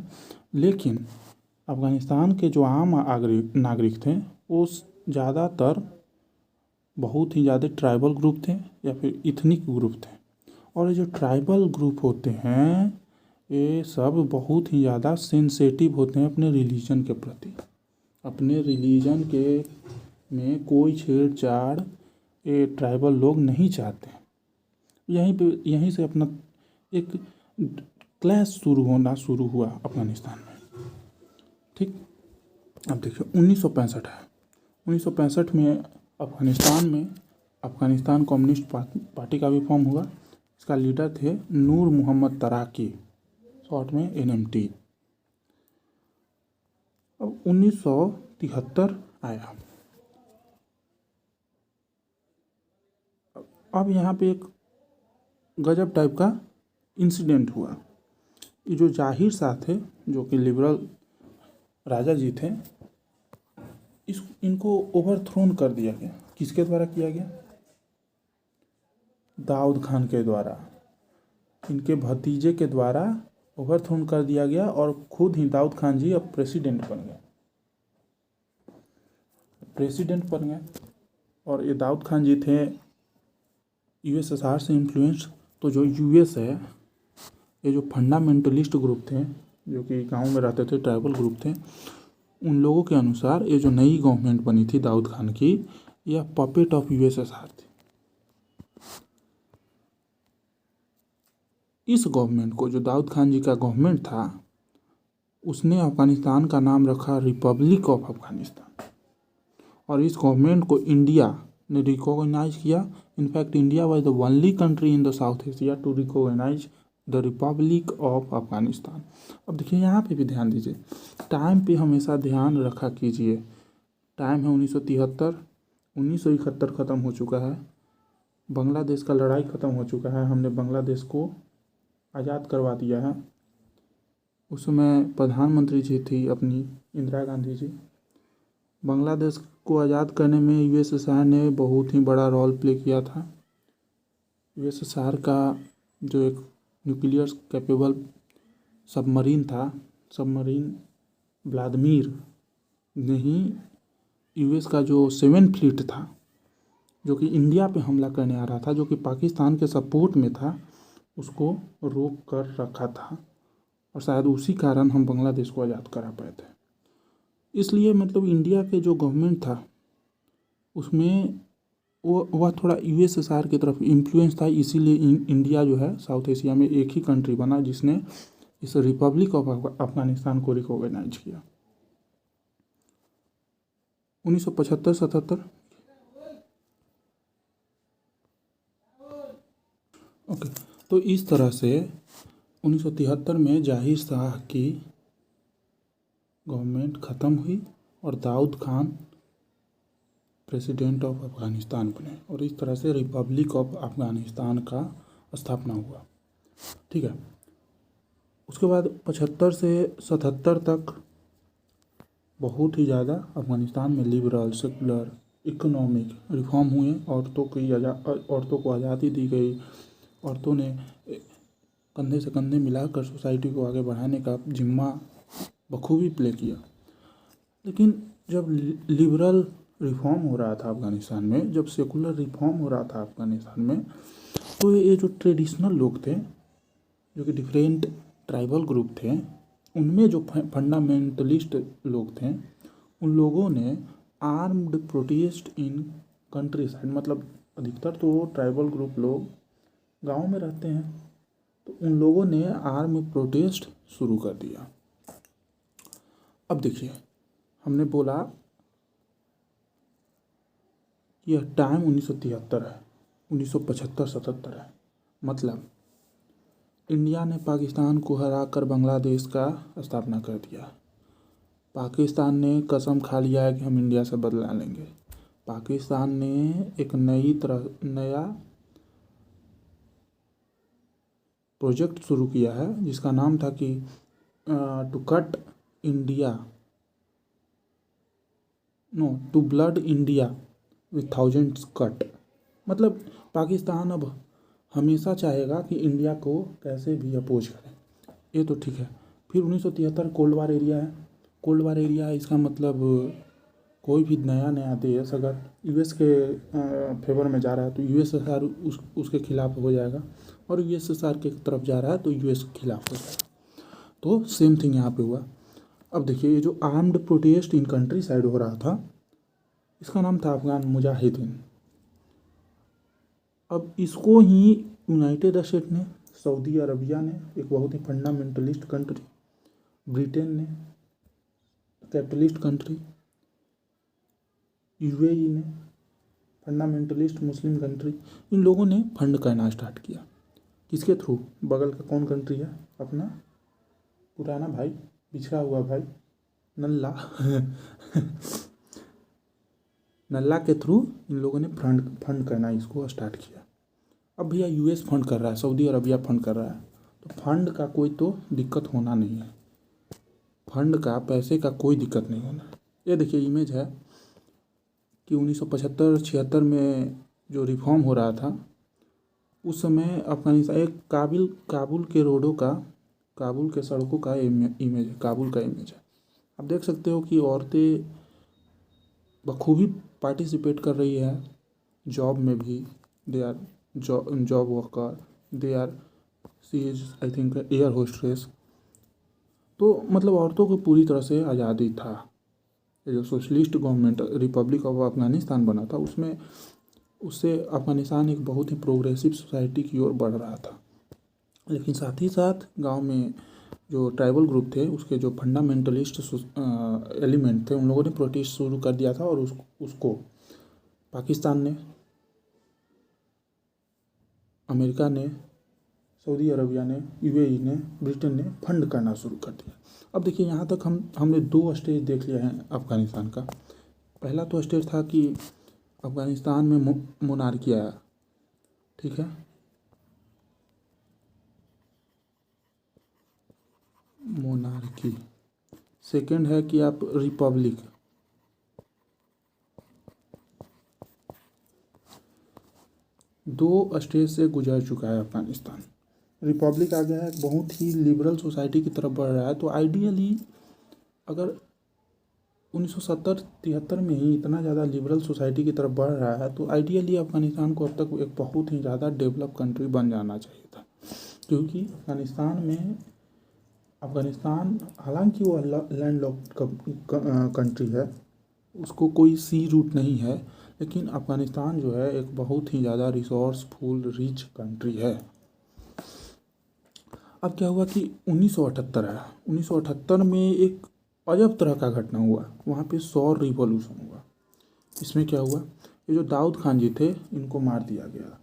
लेकिन अफगानिस्तान के जो आम नागरिक थे वो ज़्यादातर बहुत ही ज़्यादा ट्राइबल ग्रुप थे या फिर इथनिक ग्रुप थे। और ये जो ट्राइबल ग्रुप होते हैं ये सब बहुत ही ज़्यादा सेंसेटिव होते हैं अपने रिलीजन के प्रति। अपने रिलीजन के में कोई छेड़छाड़ ये ट्राइबल लोग नहीं चाहते। यहीं से अपना एक क्लैश शुरू हुआ अफगानिस्तान में। ठीक, अब देखिए 1965 है। 1965 में अफगानिस्तान कम्युनिस्ट पार्टी का भी फॉर्म हुआ। इसका लीडर थे नूर मोहम्मद तराकी, शॉर्ट में NMT। अब 1973 आया। अब यहाँ पे एक गजब टाइप का इंसिडेंट हुआ। ये जो जाहिर शाह थे, जो कि लिबरल राजा जी थे, इनको ओवरथ्रोन कर दिया गया। किसके द्वारा किया गया? दाऊद खान के द्वारा। इनके भतीजे के द्वारा ओवरथ्रोन कर दिया गया और खुद ही दाऊद खान जी अब प्रेसिडेंट बन गए। और ये दाऊद खान जी थे USSR से इन्फ्लुएंस। तो जो US है, ये जो फंडामेंटलिस्ट ग्रुप थे जो कि गांव में रहते थे, ट्राइबल ग्रुप थे, उन लोगों के अनुसार ये जो नई गवर्नमेंट बनी थी दाऊद खान की, यह पपेट ऑफ USSR थी। इस गवर्नमेंट को, जो दाऊद खान जी का गवर्नमेंट था, उसने अफगानिस्तान का नाम रखा रिपब्लिक ऑफ अफगानिस्तान। और इस गवर्नमेंट को इंडिया ने रिकॉग्नाइज किया। In fact India was the only country in the South Asia to recognise the Republic of Afghanistan. अब देखिए यहाँ पे भी ध्यान दीजिए, टाइम पे हमेशा ध्यान रखा कीजिए। टाइम है 1973। 1971 ख़त्म हो चुका है। बांग्लादेश का लड़ाई ख़त्म हो चुका है। हमने बांग्लादेश को आज़ाद करवा दिया है। उस समय प्रधानमंत्री जी थी अपनी इंदिरा गांधी जी। बांग्लादेश को आज़ाद करने में USSR ने बहुत ही बड़ा रोल प्ले किया था। USSR का जो एक न्यूक्लियर कैपेबल सबमरीन था, सबमरीन व्लादिमीर ने ही US का जो 7 फ्लीट था, जो कि इंडिया पे हमला करने आ रहा था, जो कि पाकिस्तान के सपोर्ट में था, उसको रोक कर रखा था। और शायद उसी कारण हम बांग्लादेश को आज़ाद करा पाए थे। इसलिए मतलब इंडिया के जो गवर्नमेंट था उसमें वह थोड़ा USSR की तरफ इन्फ्लुएंस था। इसीलिए इंडिया जो है साउथ एशिया में एक ही कंट्री बना जिसने इस रिपब्लिक ऑफ अफगानिस्तान को रिकॉग्नाइज किया। 1975-77। ओके, तो इस तरह से 1973 में जाहिर शाह की गवर्नमेंट ख़त्म हुई और दाऊद खान प्रेसिडेंट ऑफ अफ़गानिस्तान बने और इस तरह से रिपब्लिक ऑफ अफ़गानिस्तान का स्थापना हुआ। ठीक है, उसके बाद 75 से 77 तक बहुत ही ज़्यादा अफ़गानिस्तान में लिबरल, सेकुलर, इकोनॉमिक रिफॉर्म हुए। औरतों को आज़ादी दी गई। औरतों ने कंधे से कंधे मिलाकर सोसाइटी को आगे बढ़ाने का जिम्मा बखूबी प्ले किया। लेकिन जब लिबरल रिफॉर्म हो रहा था अफ़गानिस्तान में, जब सेकुलर रिफॉर्म हो रहा था अफ़गानिस्तान में, तो ये जो ट्रेडिशनल लोग थे, जो कि डिफरेंट ट्राइबल ग्रुप थे, उनमें जो फंडामेंटलिस्ट लोग थे, उन लोगों ने armed protest in country side, मतलब अधिकतर तो ट्राइबल ग्रुप लोग गांव में रहते हैं, तो उन लोगों ने आर्म प्रोटेस्ट शुरू कर दिया। अब देखिए, हमने बोला यह टाइम 1973 है, 1975-77 है। मतलब इंडिया ने पाकिस्तान को हराकर बांग्लादेश का स्थापना कर दिया। पाकिस्तान ने कसम खा लिया है कि हम इंडिया से बदला लेंगे। पाकिस्तान ने एक नया प्रोजेक्ट शुरू किया है जिसका नाम था कि to cut India to blood India with thousands cut. मतलब पाकिस्तान अब हमेशा चाहेगा कि इंडिया को कैसे भी अपोज करें। ये तो ठीक है। फिर 1973 कोल्ड वार एरिया है। कोल्ड वार एरिया है, इसका मतलब कोई भी नया देश अगर यूएस के फेवर में जा रहा है तो यूएसएसआर उसके खिलाफ हो जाएगा, और यूएसएसआर के तरफ जा रहा है तो यूएस के खिलाफ हो जाएगा। तो सेम थिंग यहाँ पे हुआ। अब देखिए, ये जो armed protest in country side हो रहा था, इसका नाम था अफगान मुजाहिदीन। अब इसको ही यूनाइटेड स्टेट ने, सऊदी अरबिया ने, एक बहुत ही फंडामेंटलिस्ट कंट्री, ब्रिटेन ने, कैपिटलिस्ट कंट्री, यूएई ने, फंडामेंटलिस्ट मुस्लिम कंट्री, इन लोगों ने फंड करना स्टार्ट किया। किसके थ्रू? बगल का कौन कंट्री है? अपना पुराना भाई, पिछड़ा हुआ भाई, नल्ला नल्ला के थ्रू इन लोगों ने फंड करना इसको स्टार्ट किया। अब भैया यूएस फंड कर रहा है, सऊदी अरबिया फंड कर रहा है, तो फंड का कोई तो दिक्कत होना नहीं है। फंड का, पैसे का कोई दिक्कत नहीं होना। ये देखिए इमेज है कि 1975-76 में जो रिफॉर्म हो रहा था उस समय अफगानिस्तान, एक काबुल के रोडों का, काबुल के सड़कों का इमेज है, काबुल का इमेज है। आप देख सकते हो कि औरतें बखूबी पार्टिसिपेट कर रही है जॉब में भी। They are job worker, they are, she is I think air hostess. तो मतलब औरतों को पूरी तरह से आज़ादी था। ये जो socialist government Republic of Afghanistan बना था उसमें, उससे अफगानिस्तान एक बहुत ही प्रोग्रेसिव सोसाइटी की ओर बढ़ रहा था। लेकिन साथ ही साथ गांव में जो ट्राइबल ग्रुप थे, उसके जो फंडामेंटलिस्ट एलिमेंट थे, उन लोगों ने प्रोटेस्ट शुरू कर दिया था, और उसको पाकिस्तान ने, अमेरिका ने, सऊदी अरबिया ने, यूएई ने, ब्रिटेन ने फंड करना शुरू कर दिया। अब देखिए यहाँ तक हमने 2 स्टेज देख लिए हैं अफ़गानिस्तान का। पहला तो स्टेज था कि अफ़गानिस्तान में मोनार्की आया, ठीक है, मोनार्की। सेकंड है कि आप रिपब्लिक। दो स्टेज से गुजर चुका है अफगानिस्तान। रिपब्लिक आ गया है, बहुत ही लिबरल सोसाइटी की तरफ बढ़ रहा है। तो आइडियली अगर 1970-73 में ही इतना ज़्यादा लिबरल सोसाइटी की तरफ बढ़ रहा है तो आइडियली अफगानिस्तान को अब तक एक बहुत ही ज़्यादा डेवलप कंट्री बन जाना चाहिए था। क्योंकि अफगानिस्तान हालांकि वो लैंडलॉक्ड कंट्री है, उसको कोई सी रूट नहीं है, लेकिन अफगानिस्तान जो है एक बहुत ही ज़्यादा रिसोर्सफुल रिच कंट्री है। अब क्या हुआ कि 1978 आया। 1978 में एक अजब तरह का घटना हुआ, वहाँ पे सौर रिवॉल्यूशन हुआ। इसमें क्या हुआ, ये जो दाऊद खान जी थे इनको मार दिया गया।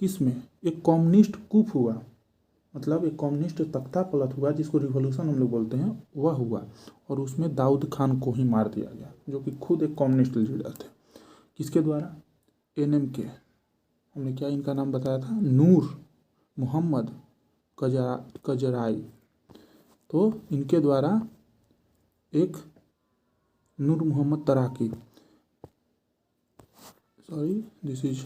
किसमें? एक कम्युनिस्ट कूप हुआ, मतलब एक कम्युनिस्ट तख्ता पलट हुआ जिसको रिवॉल्यूशन हम लोग बोलते हैं, वह हुआ, और उसमें दाऊद खान को ही मार दिया गया जो कि खुद एक कम्युनिस्ट लीडर थे। किसके द्वारा? एनएम के, हमने क्या इनका नाम बताया था, नूर मोहम्मद कजराई। तो इनके द्वारा एक नूर मोहम्मद तराकी, सॉरी दिस इज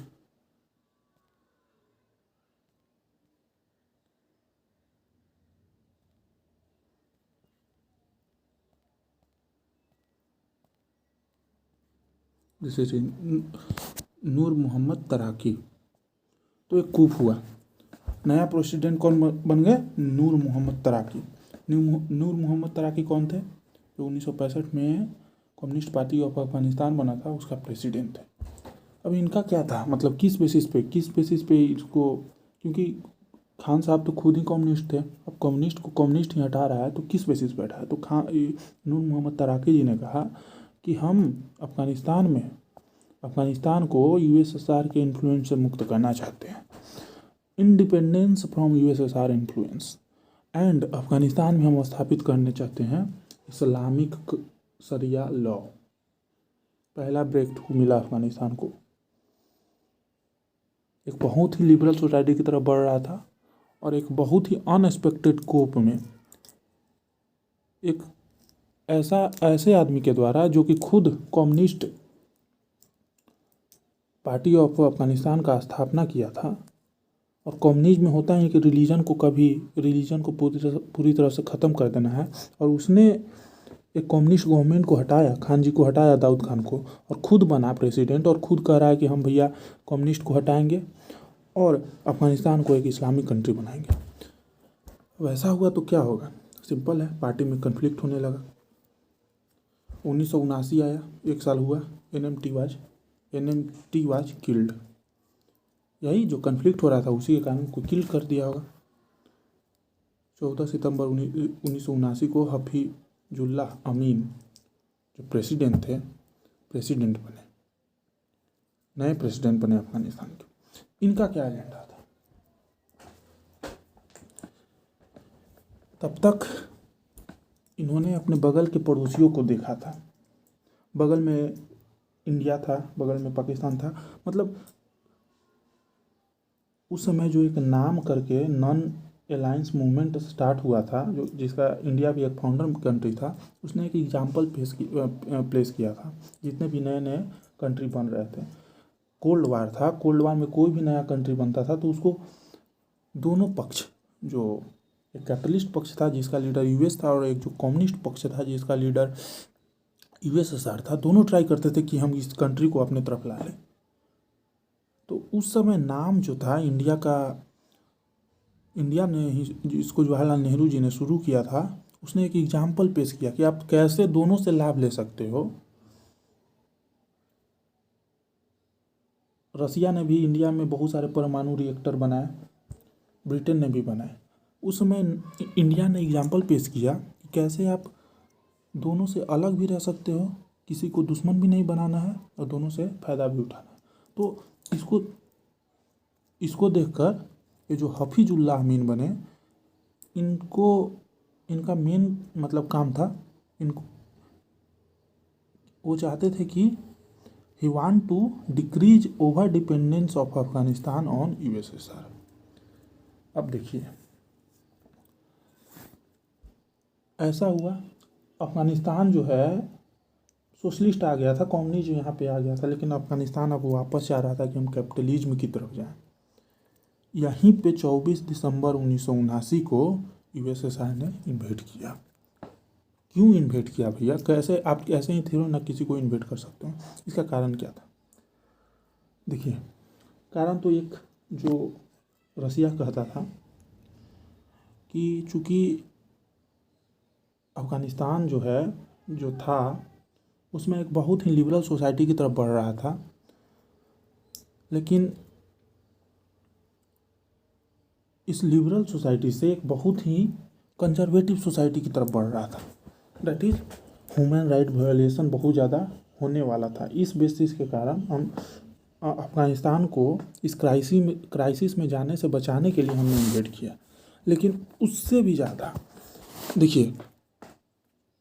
नूर मोहम्मद तराकी। तो एक कूप हुआ, नया प्रेसिडेंट कौन बन गए? नूर मोहम्मद तराकी। नूर मोहम्मद तराकी कौन थे? जो 1965 में कम्युनिस्ट पार्टी ऑफ अफगानिस्तान बना था उसका प्रेसिडेंट थे। अब इनका क्या था, मतलब किस बेसिस पे इसको, क्योंकि खान साहब तो खुद ही कम्युनिस्ट थे, अब कम्युनिस्ट को कम्युनिस्ट ही हटा रहा है तो किस बेसिस पे हटा है? तो नूर मोहम्मद तराकी जी ने कहा कि हम अफगानिस्तान को यूएसएसआर के इन्फ्लुएंस से मुक्त करना चाहते हैं। Independence from USSR influence and Afghanistan में हम स्थापित करने चाहते हैं इस्लामिक शरिया लॉ। पहला ब्रेक थ्रू मिला अफगानिस्तान को। एक बहुत ही लिबरल सोसाइटी की तरफ बढ़ रहा था और एक बहुत ही अनएक्सपेक्टेड कोप में एक ऐसे आदमी के द्वारा जो कि खुद कम्युनिस्ट पार्टी ऑफ अफगानिस्तान का स्थापना किया था। और कम्युनिज्म में होता है कि रिलीजन को पूरी तरह से ख़त्म कर देना है, और उसने एक कम्युनिस्ट गवर्नमेंट को हटाया, खान जी को हटाया, दाऊद खान को, और खुद बना प्रेसिडेंट और खुद कह रहा है कि हम भैया कम्युनिस्ट को हटाएंगे और अफगानिस्तान को एक इस्लामिक कंट्री बनाएंगे। वैसा हुआ तो क्या होगा? सिंपल है, पार्टी में कन्फ्लिक्ट होने लगा। 1979 आया, 1 साल हुआ, NMT वाज किल्ड। यही जो कन्फ्लिक्ट हो रहा था उसी के कारण को किल कर दिया होगा। 14 सितंबर 1979 को हफीजुल्लाह अमीन जो प्रेसिडेंट थे, नए प्रेसिडेंट बने अफगानिस्तान के। इनका क्या एजेंडा था? तब तक इन्होंने अपने बगल के पड़ोसियों को देखा था। बगल में इंडिया था, बगल में पाकिस्तान था। मतलब उस समय जो एक नाम करके नॉन अलायंस मूवमेंट स्टार्ट हुआ था, जो जिसका इंडिया भी एक फाउंडर कंट्री था, उसने एक एग्जाम्पल प्लेस किया था। जितने भी नए नए कंट्री बन रहे थे, कोल्ड वार था, कोल्ड वार में कोई भी नया कंट्री बनता था तो उसको दोनों पक्ष, जो एक कैपिटलिस्ट पक्ष था जिसका लीडर यूएस था और एक जो कम्युनिस्ट पक्ष था जिसका लीडर यूएसएसआर था, दोनों ट्राई करते थे कि हम इस कंट्री को अपने तरफ ला लें। तो उस समय नाम जो था इंडिया ने ही, जिसको जवाहरलाल नेहरू जी ने शुरू किया था, उसने एक एग्जाम्पल पेश किया कि आप कैसे दोनों से लाभ ले सकते हो। रसिया ने भी इंडिया में बहुत सारे परमाणु रिएक्टर बनाए, ब्रिटेन ने भी बनाए। उस समय इंडिया ने एग्जाम्पल पेश किया कि कैसे आप दोनों से अलग भी रह सकते हो, किसी को दुश्मन भी नहीं बनाना है और दोनों से फ़ायदा भी उठाना है। तो इसको देखकर ये जो हफीजुल्लाह अमीन बने, इनका मेन मतलब काम था, वो चाहते थे कि he want to decrease over dependence of Afghanistan on USSR. अब देखिए, ऐसा हुआ, अफगानिस्तान जो है सोशलिस्ट आ गया था, कम्युनिज्म यहाँ पे आ गया था, लेकिन अफगानिस्तान अब वापस चाह रहा था कि हम कैपिटलिज्म की तरफ जाएं। यहीं पे 24 दिसंबर 1979 को यूएसएसआर ने इन्वेट किया। क्यों इन्वेट किया भैया? कैसे आप ऐसे ही थे ना, किसी को इन्वेट कर सकते हो? इसका कारण क्या था? देखिए, कारण तो एक जो रसिया कहता था कि चूँकि अफगानिस्तान जो था उसमें एक बहुत ही लिबरल सोसाइटी की तरफ बढ़ रहा था, लेकिन इस लिबरल सोसाइटी से एक बहुत ही कंजर्वेटिव सोसाइटी की तरफ बढ़ रहा था। That is human right violation बहुत ज़्यादा होने वाला था। इस बेसिस के कारण हम अफगानिस्तान को इस क्राइसिस में जाने से बचाने के लिए हमने इन्वेट किया। लेकिन उससे भी ज़्यादा देखिए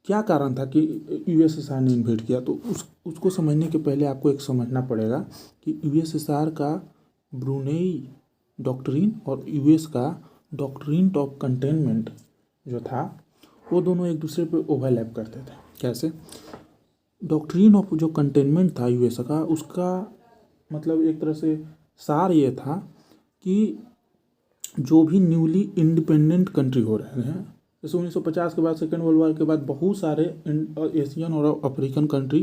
क्या कारण था कि यूएसएसआर ने इन्वेट किया। तो उसको समझने के पहले आपको एक समझना पड़ेगा कि यूएसएसआर का ब्रुनेई डॉक्ट्रिन और यूएस का डॉक्ट्रिन ऑफ कंटेनमेंट जो था, वो दोनों एक दूसरे पे ओवरलैप करते थे। कैसे? डॉक्ट्रिन ऑफ जो कंटेनमेंट था यूएस का, उसका मतलब एक तरह से सार ये था कि जो भी न्यूली इंडिपेंडेंट कंट्री हो रहे हैं, जैसे 1950 के बाद, सेकेंड वर्ल्ड वॉर के बाद बहुत सारे एशियन और अफ्रीकन कंट्री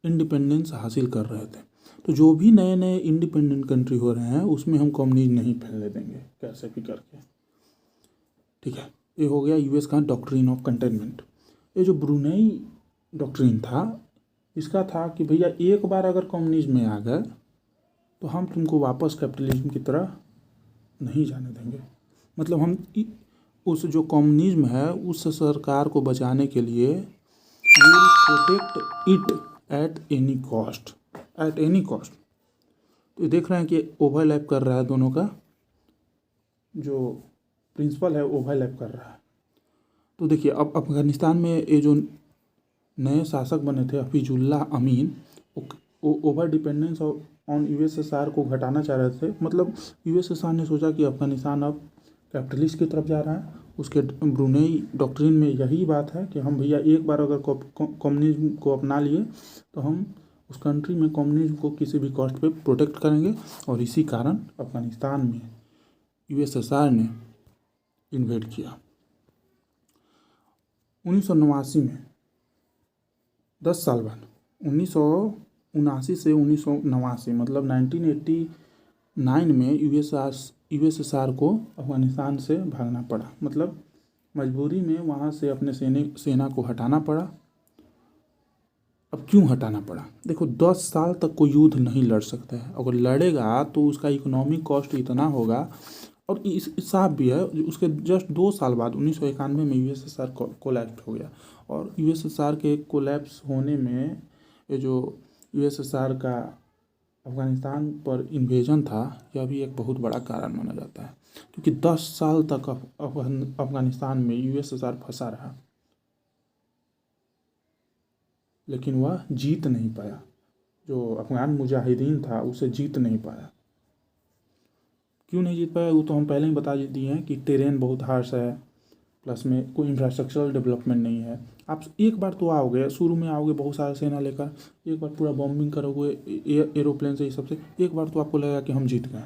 इंडिपेंडेंस हासिल कर रहे थे, तो जो भी नए नए इंडिपेंडेंट कंट्री हो रहे हैं उसमें हम कम्युनिज्म नहीं फैलने देंगे कैसे भी करके। ठीक है, ये हो गया यूएस का डॉक्ट्रिन ऑफ कंटेनमेंट। ये जो ब्रुनेई डॉक्ट्रिन था, इसका था कि भैया एक बार अगर कम्युनिज्म में आ गए तो हम तुमको वापस कैपिटलिज्म की तरह नहीं जाने देंगे। मतलब हम उस जो कम्युनिज्म है उस सरकार को बचाने के लिए we will protect it at any cost. तो देख रहे हैं कि ओवरलैप कर रहा है दोनों का। जो प्रिंसिपल है ओवरलैप कर रहा है। तो देखिए अब अफ़गानिस्तान में ये जो नए शासक बने थे हफीजुल्लाह अमीन, वो ओवर डिपेंडेंस ऑन यूएसएसआर को घटाना चाह रहे थे। मतलब यूएसएसआर ने सोचा कि अफ़गानिस्तान अब कैपिटलिस्ट की तरफ जा रहा है। उसके ब्रुनेई डॉक्ट्रिन में यही बात है कि हम भैया एक बार अगर कम्युनिज्म को अपना लिए तो हम उस कंट्री में कम्युनिज्म को किसी भी कॉस्ट पे प्रोटेक्ट करेंगे। और इसी कारण अफ़गानिस्तान में यूएसएसआर ने इन्वेड किया 1989 में। 10 साल बाद 1979 से 1989 मतलब 1989 में यूएसएसआर को अफ़गानिस्तान से भागना पड़ा। मतलब मजबूरी में वहाँ से अपने सेना को हटाना पड़ा। अब क्यों हटाना पड़ा? देखो 10 साल तक कोई युद्ध नहीं लड़ सकता है। अगर लड़ेगा तो उसका इकोनॉमिक कॉस्ट इतना होगा। और इस साफ भी है, उसके जस्ट 2 साल बाद 1991 में यूएसएसआर कोलैप्स हो गया। और यूएसएसआर के कोलैप्स होने में ये जो यूएसएसआर का अफ़गानिस्तान पर इन्वेजन था, यह भी एक बहुत बड़ा कारण माना जाता है। क्योंकि 10 साल तक अफ़गानिस्तान में यूएसएसआर फंसा रहा, लेकिन वह जीत नहीं पाया। जो अफ़गान मुजाहिदीन था उसे जीत नहीं पाया। क्यों नहीं जीत पाया वो तो हम पहले ही बता दिए हैं कि टेरेन बहुत हार्श है, प्लस में कोई इंफ्रास्ट्रक्चरल डेवलपमेंट नहीं है। आप एक बार तो आओगे, शुरू में आओगे बहुत सारे सेना लेकर, एक बार पूरा बॉम्बिंग करोगे एरोप्लेन से, ये सबसे एक बार तो आपको लगेगा कि हम जीत गए।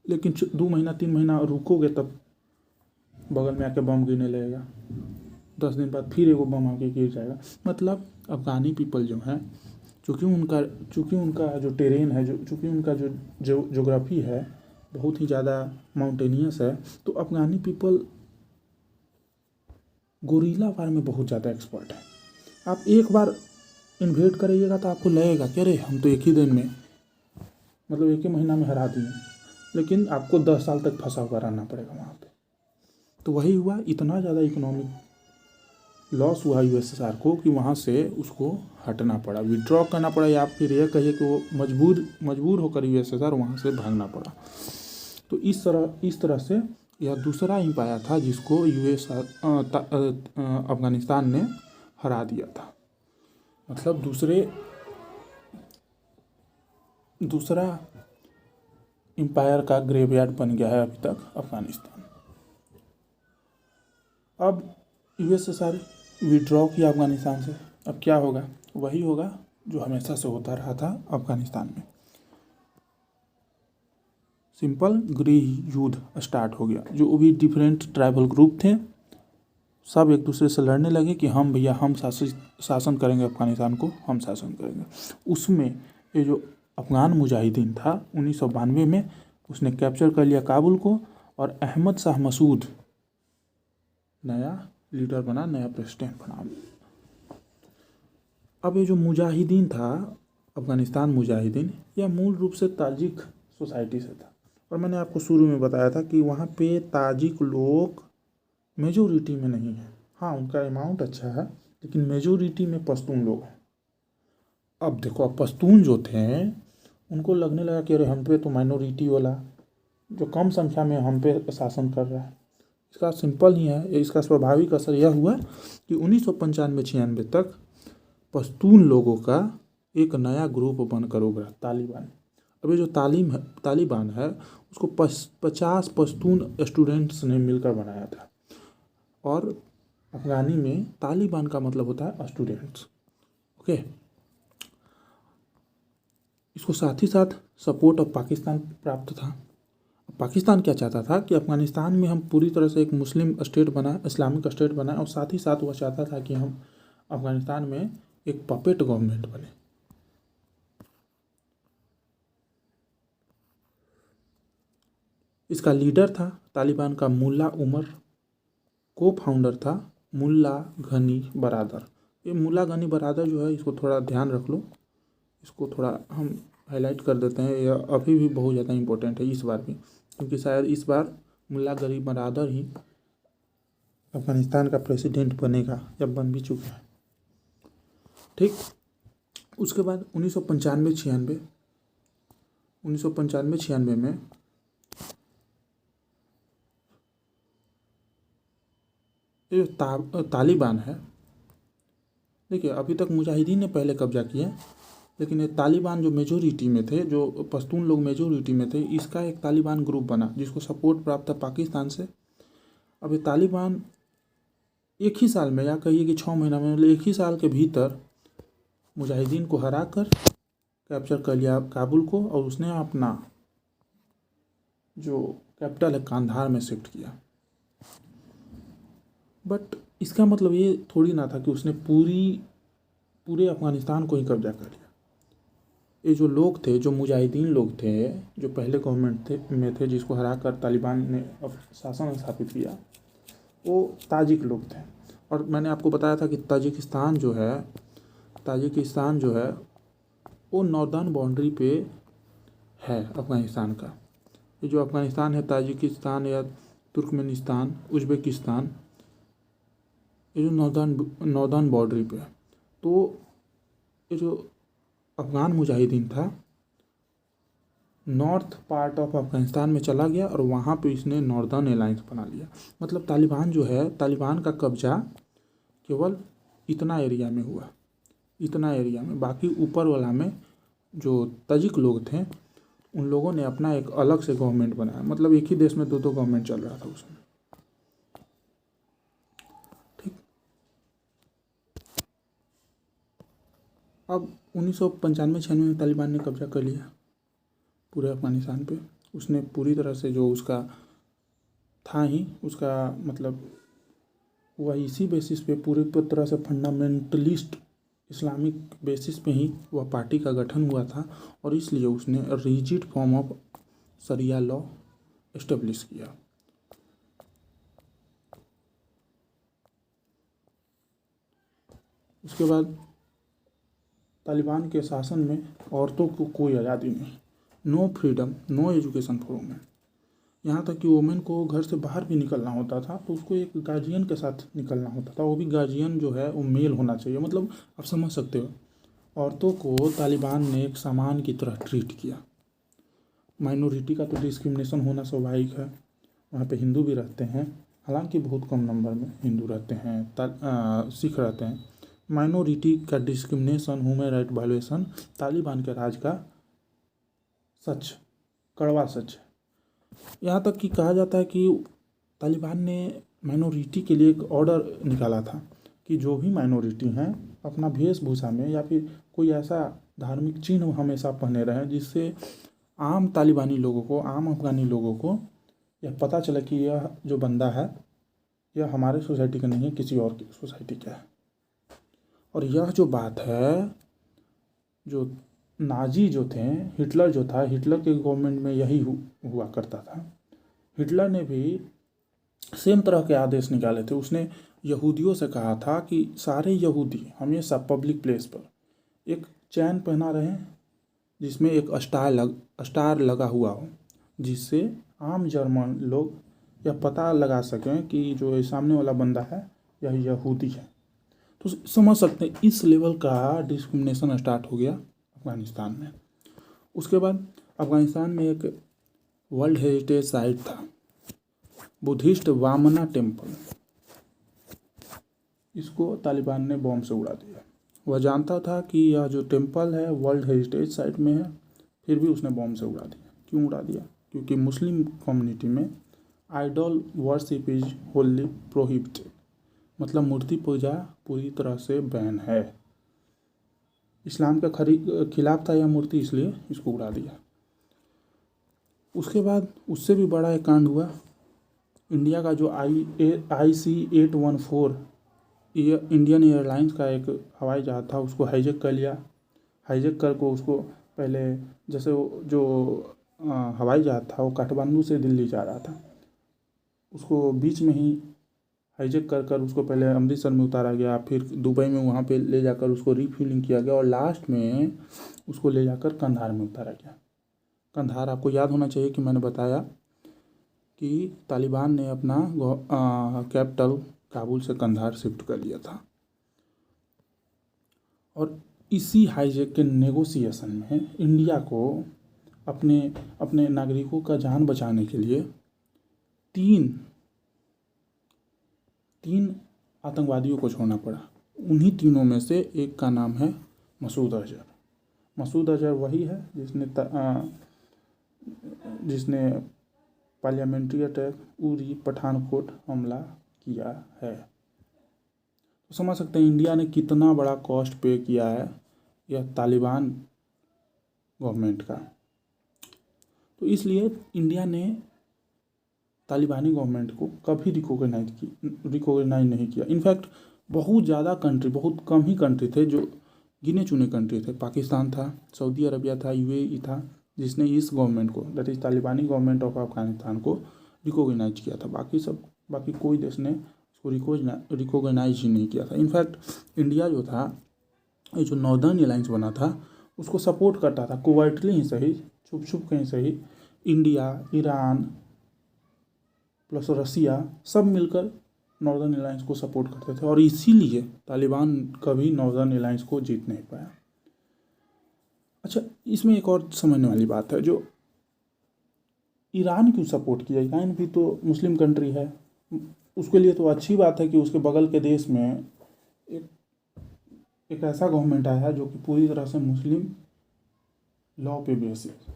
लेकिन 2 महीना 3 महीना रुकोगे तब बगल में आके बम गिरने लगेगा। 10 दिन बाद फिर एगो बम आके गिर जाएगा। मतलब अफ़गानी पीपल जो हैं, चूँकि उनका जो टेरेन है, चूँकि उनका जो ज्योग्राफी है बहुत ही ज़्यादा माउंटेनियस है, तो अफ़गानी पीपल गोरिल्ला वार में बहुत ज़्यादा एक्सपर्ट है। आप एक बार इन्वेड करिएगा तो आपको लगेगा कि अरे हम तो एक ही दिन में, मतलब एक ही महीना में हरा दिए, लेकिन आपको 10 साल तक फंसा हुआ रहना पड़ेगा वहाँ पे। तो वही हुआ, इतना ज़्यादा इकोनॉमिक लॉस हुआ यूएसएसआर को कि वहाँ से उसको हटना पड़ा, विड्रॉ करना पड़ा, या फिर यह कहिए कि वो मजबूर होकर यूएसएसआर वहाँ से भागना पड़ा। तो इस तरह से यह दूसरा एम्पायर था जिसको अफ़गानिस्तान ने हरा दिया था। मतलब दूसरा एम्पायर का ग्रेवयार्ड बन गया है अभी तक अफ़गानिस्तान। अब यूएसएसआर विड्रॉ किया अफ़गानिस्तान से, अब क्या होगा? वही होगा जो हमेशा से होता रहा था अफ़गानिस्तान में। सिंपल गृह युद्ध स्टार्ट हो गया। जो भी डिफरेंट ट्राइबल ग्रुप थे सब एक दूसरे से लड़ने लगे कि हम भैया हम शासन करेंगे अफ़गानिस्तान को, हम शासन करेंगे। उसमें ये जो अफ़गान मुजाहिदीन था 1992 में उसने कैप्चर कर लिया काबुल को, और अहमद शाह मसूद नया लीडर बना, नया प्रेसिडेंट बना। अब ये जो मुजाहिदीन था अफ़गानिस्तान मुजाहिदीन, यह मूल रूप से ताजिक सोसाइटी से था। और मैंने आपको शुरू में बताया था कि वहाँ पे ताजिक लोग मेजोरिटी में नहीं है। हाँ, उनका अमाउंट अच्छा है, लेकिन मेजोरिटी में पश्तून लोग हैं। अब देखो, अब पश्तून जो थे उनको लगने लगा कि अरे हम पे तो माइनॉरिटी वाला जो कम संख्या में हम पे शासन कर रहा है। इसका सिंपल ही है, इसका स्वाभाविक असर यह हुआ कि 1995-96 तक पश्तून लोगों का एक नया ग्रुप बनकर उभरा, तालिबान। अब ये जो तालिबान है उसको 50 पश्तून स्टूडेंट्स ने मिलकर बनाया था। और अफ़गानी में तालिबान का मतलब होता है स्टूडेंट्स। ओके, इसको साथ ही साथ सपोर्ट ऑफ पाकिस्तान प्राप्त था। पाकिस्तान क्या चाहता था कि अफ़गानिस्तान में हम पूरी तरह से एक मुस्लिम स्टेट बनाए, इस्लामिक स्टेट बनाए, और साथ ही साथ वह चाहता था कि हम अफ़गानिस्तान में एक पपेट गवर्नमेंट बने। इसका लीडर था तालिबान का मुल्ला उमर, को फाउंडर था मुल्ला गनी बरादर। ये मुल्ला गनी बरादर जो है, इसको थोड़ा ध्यान रख लो, इसको थोड़ा हम हाईलाइट कर देते हैं। यह अभी भी बहुत ज़्यादा इम्पोर्टेंट है इस बार भी, क्योंकि शायद इस बार मुल्ला गनी बरादर ही अफ़गानिस्तान का प्रेसिडेंट बनेगा, या बन भी चुका है। ठीक, उसके बाद 1995-96 में ये जो तालिबान है, देखिए अभी तक मुजाहिदीन ने पहले कब्जा किया, लेकिन ये तालिबान जो मेजोरिटी में थे, जो पश्तून लोग मेजोरिटी में थे, इसका एक तालिबान ग्रुप बना जिसको सपोर्ट प्राप्त था पाकिस्तान से। अब ये तालिबान एक ही साल में, या कहिए कि 6 महीना में, मतलब एक ही साल के भीतर मुजाहिदीन को हरा कर कैप्चर कर लिया काबुल को, और उसने अपना जो कैपिटल है कांधार में शिफ्ट किया। बट इसका मतलब ये थोड़ी ना था कि उसने पूरे अफ़गानिस्तान को ही कब्जा कर लिया। ये जो लोग थे, जो मुजाहिदीन लोग थे, जो पहले गवर्नमेंट में थे, जिसको हरा कर तालिबान ने अब शासन स्थापित किया, वो ताजिक लोग थे। और मैंने आपको बताया था कि ताजिकिस्तान जो है वो नॉर्दर्न बाउंड्री पे है अफ़गानिस्तान का। ये जो अफ़गानिस्तान है, ताजिकिस्तान या तुर्कमेनिस्तान, उज़्बेकिस्तान, ये जो नॉर्दर्न बाउंड्री पे है। तो ये जो अफ़गान मुजाहिदीन था, नॉर्थ पार्ट ऑफ अफ़गानिस्तान में चला गया और वहाँ पे इसने नॉर्दर्न अलायंस बना लिया। मतलब तालिबान जो है, तालिबान का कब्जा केवल इतना एरिया में हुआ, इतना एरिया में। बाकी ऊपर वाला में जो ताजिक लोग थे, उन लोगों ने अपना एक अलग से गवर्नमेंट बनाया। मतलब एक ही देश में दो गवर्नमेंट चल रहा था उसमें। ठीक। अब 1995-96 में तालिबान ने कब्जा कर लिया पूरे अफ़गानिस्तान पे। उसने पूरी तरह से जो उसका था ही, उसका मतलब वह इसी बेसिस पे पूरी तरह से फंडामेंटलिस्ट इस्लामिक बेसिस पे ही वह पार्टी का गठन हुआ था, और इसलिए उसने rigid form of sharia law establish किया। उसके बाद तालिबान के शासन में औरतों को कोई आज़ादी नहीं, no freedom, no education for women. यहाँ तक कि वुमेन को घर से बाहर भी निकलना होता था तो उसको एक गार्जियन के साथ निकलना होता था, वो भी गार्जियन जो है वो मेल होना चाहिए। मतलब आप समझ सकते हो, औरतों को तालिबान ने एक सामान की तरह ट्रीट किया। माइनॉरिटी का तो डिस्क्रिमिनेशन होना स्वाभाविक है, वहाँ पे हिंदू भी रहते हैं, हालांकि बहुत कम नंबर में हिंदू रहते हैं, सिख रहते हैं। माइनॉरिटी का discrimination, human right violation Taliban के राज का सच, कड़वा सच है। यहाँ तक कि कहा जाता है कि तालिबान ने माइनॉरिटी के लिए एक ऑर्डर निकाला था कि जो भी माइनॉरिटी हैं अपना वेशभूषा में या फिर कोई ऐसा धार्मिक चिन्ह हमेशा पहने रहें जिससे आम तालिबानी लोगों को, आम अफ़गानी लोगों को यह पता चले कि यह जो बंदा है यह हमारे सोसाइटी का नहीं है, किसी और की सोसाइटी का है। और यह जो बात है, जो नाजी जो थे, हिटलर जो था, हिटलर के गवर्नमेंट में यही हुआ करता था। हिटलर ने भी सेम तरह के आदेश निकाले थे। उसने यहूदियों से कहा था कि सारे यहूदी हमेशा पब्लिक प्लेस पर एक चैन पहना रहें जिसमें एक स्टार लगा हुआ हो, जिससे आम जर्मन लोग यह पता लगा सकें कि जो सामने वाला बंदा है यह यहूदी है। तो समझ सकते हैं इस लेवल का डिस्क्रिमिनेशन स्टार्ट हो गया अफ़गानिस्तान में। उसके बाद अफ़गानिस्तान में एक वर्ल्ड हेरिटेज साइट था, बुद्धिस्ट वामना टेम्पल। इसको तालिबान ने बॉम्ब से उड़ा दिया। वह जानता था कि यह जो टेम्पल है वर्ल्ड हेरिटेज साइट में है, फिर भी उसने बॉम्ब से उड़ा दिया। क्यों उड़ा दिया? क्योंकि मुस्लिम कम्युनिटी में idol worship is wholly prohibited, मतलब मूर्ति पूजा पूरी तरह से बैन है। इस्लाम के खिलाफ था यह मूर्ति, इसलिए इसको उड़ा दिया। उसके बाद उससे भी बड़ा एक कांड हुआ। इंडिया का जो IC-814 इंडियन एयरलाइंस का एक हवाई जहाज़ था, उसको हाईजैक कर लिया। हाईजैक कर को उसको पहले, जैसे जो हवाई जहाज़ था वो काठमांडू से दिल्ली जा रहा था, उसको बीच में ही हाईजैक कर उसको पहले अमृतसर में उतारा गया, फिर दुबई में वहाँ पे ले जाकर उसको रीफ्यूलिंग किया गया, और लास्ट में उसको ले जाकर कंधार में उतारा गया। कंधार आपको याद होना चाहिए कि मैंने बताया कि तालिबान ने अपना कैपिटल काबुल से कंधार शिफ्ट कर लिया था। और इसी हाईजैक के नेगोशिएशन में इंडिया को अपने नागरिकों का जान बचाने के लिए 3 आतंकवादियों को छोड़ना पड़ा। उन्हीं तीनों में से एक का नाम है मसूद अजहर। मसूद अजहर वही है जिसने पार्लियामेंट्री अटैक, उरी, पठानकोट हमला किया है। तो समझ सकते हैं इंडिया ने कितना बड़ा कॉस्ट पे किया है यह तालिबान गवर्नमेंट का। तो इसलिए इंडिया ने तालिबानी गवर्नमेंट को कभी रिकॉग्नाइज नहीं किया। इनफैक्ट बहुत ज़्यादा कंट्री, बहुत कम ही कंट्री थे जो गिने चुने कंट्री थे। पाकिस्तान था, सऊदी अरबिया था, यूएई था, जिसने इस गवर्नमेंट को, दैट इज़ तालिबानी गवर्नमेंट ऑफ अफगानिस्तान को रिकॉग्नाइज किया था। बाकी कोई देश ने उसको रिकॉग्नाइज ही नहीं किया था। इनफैक्ट इंडिया जो था, ये जो नॉर्दर्न अलायंस बना था उसको सपोर्ट करता था, कोवर्टली ही सही, छुप छुप के ही सही। इंडिया, ईरान प्लस रसिया सब मिलकर नॉर्दर्न अलायंस को सपोर्ट करते थे, और इसीलिए तालिबान कभी नॉर्दर्न अलायंस को जीत नहीं पाया। अच्छा, इसमें एक और समझने वाली बात है, जो ईरान क्यों सपोर्ट किया? ईरान भी तो मुस्लिम कंट्री है, उसके लिए तो अच्छी बात है कि उसके बगल के देश में एक ऐसा गवर्नमेंट आया है जो कि पूरी तरह से मुस्लिम लॉ पे बेस्ड है।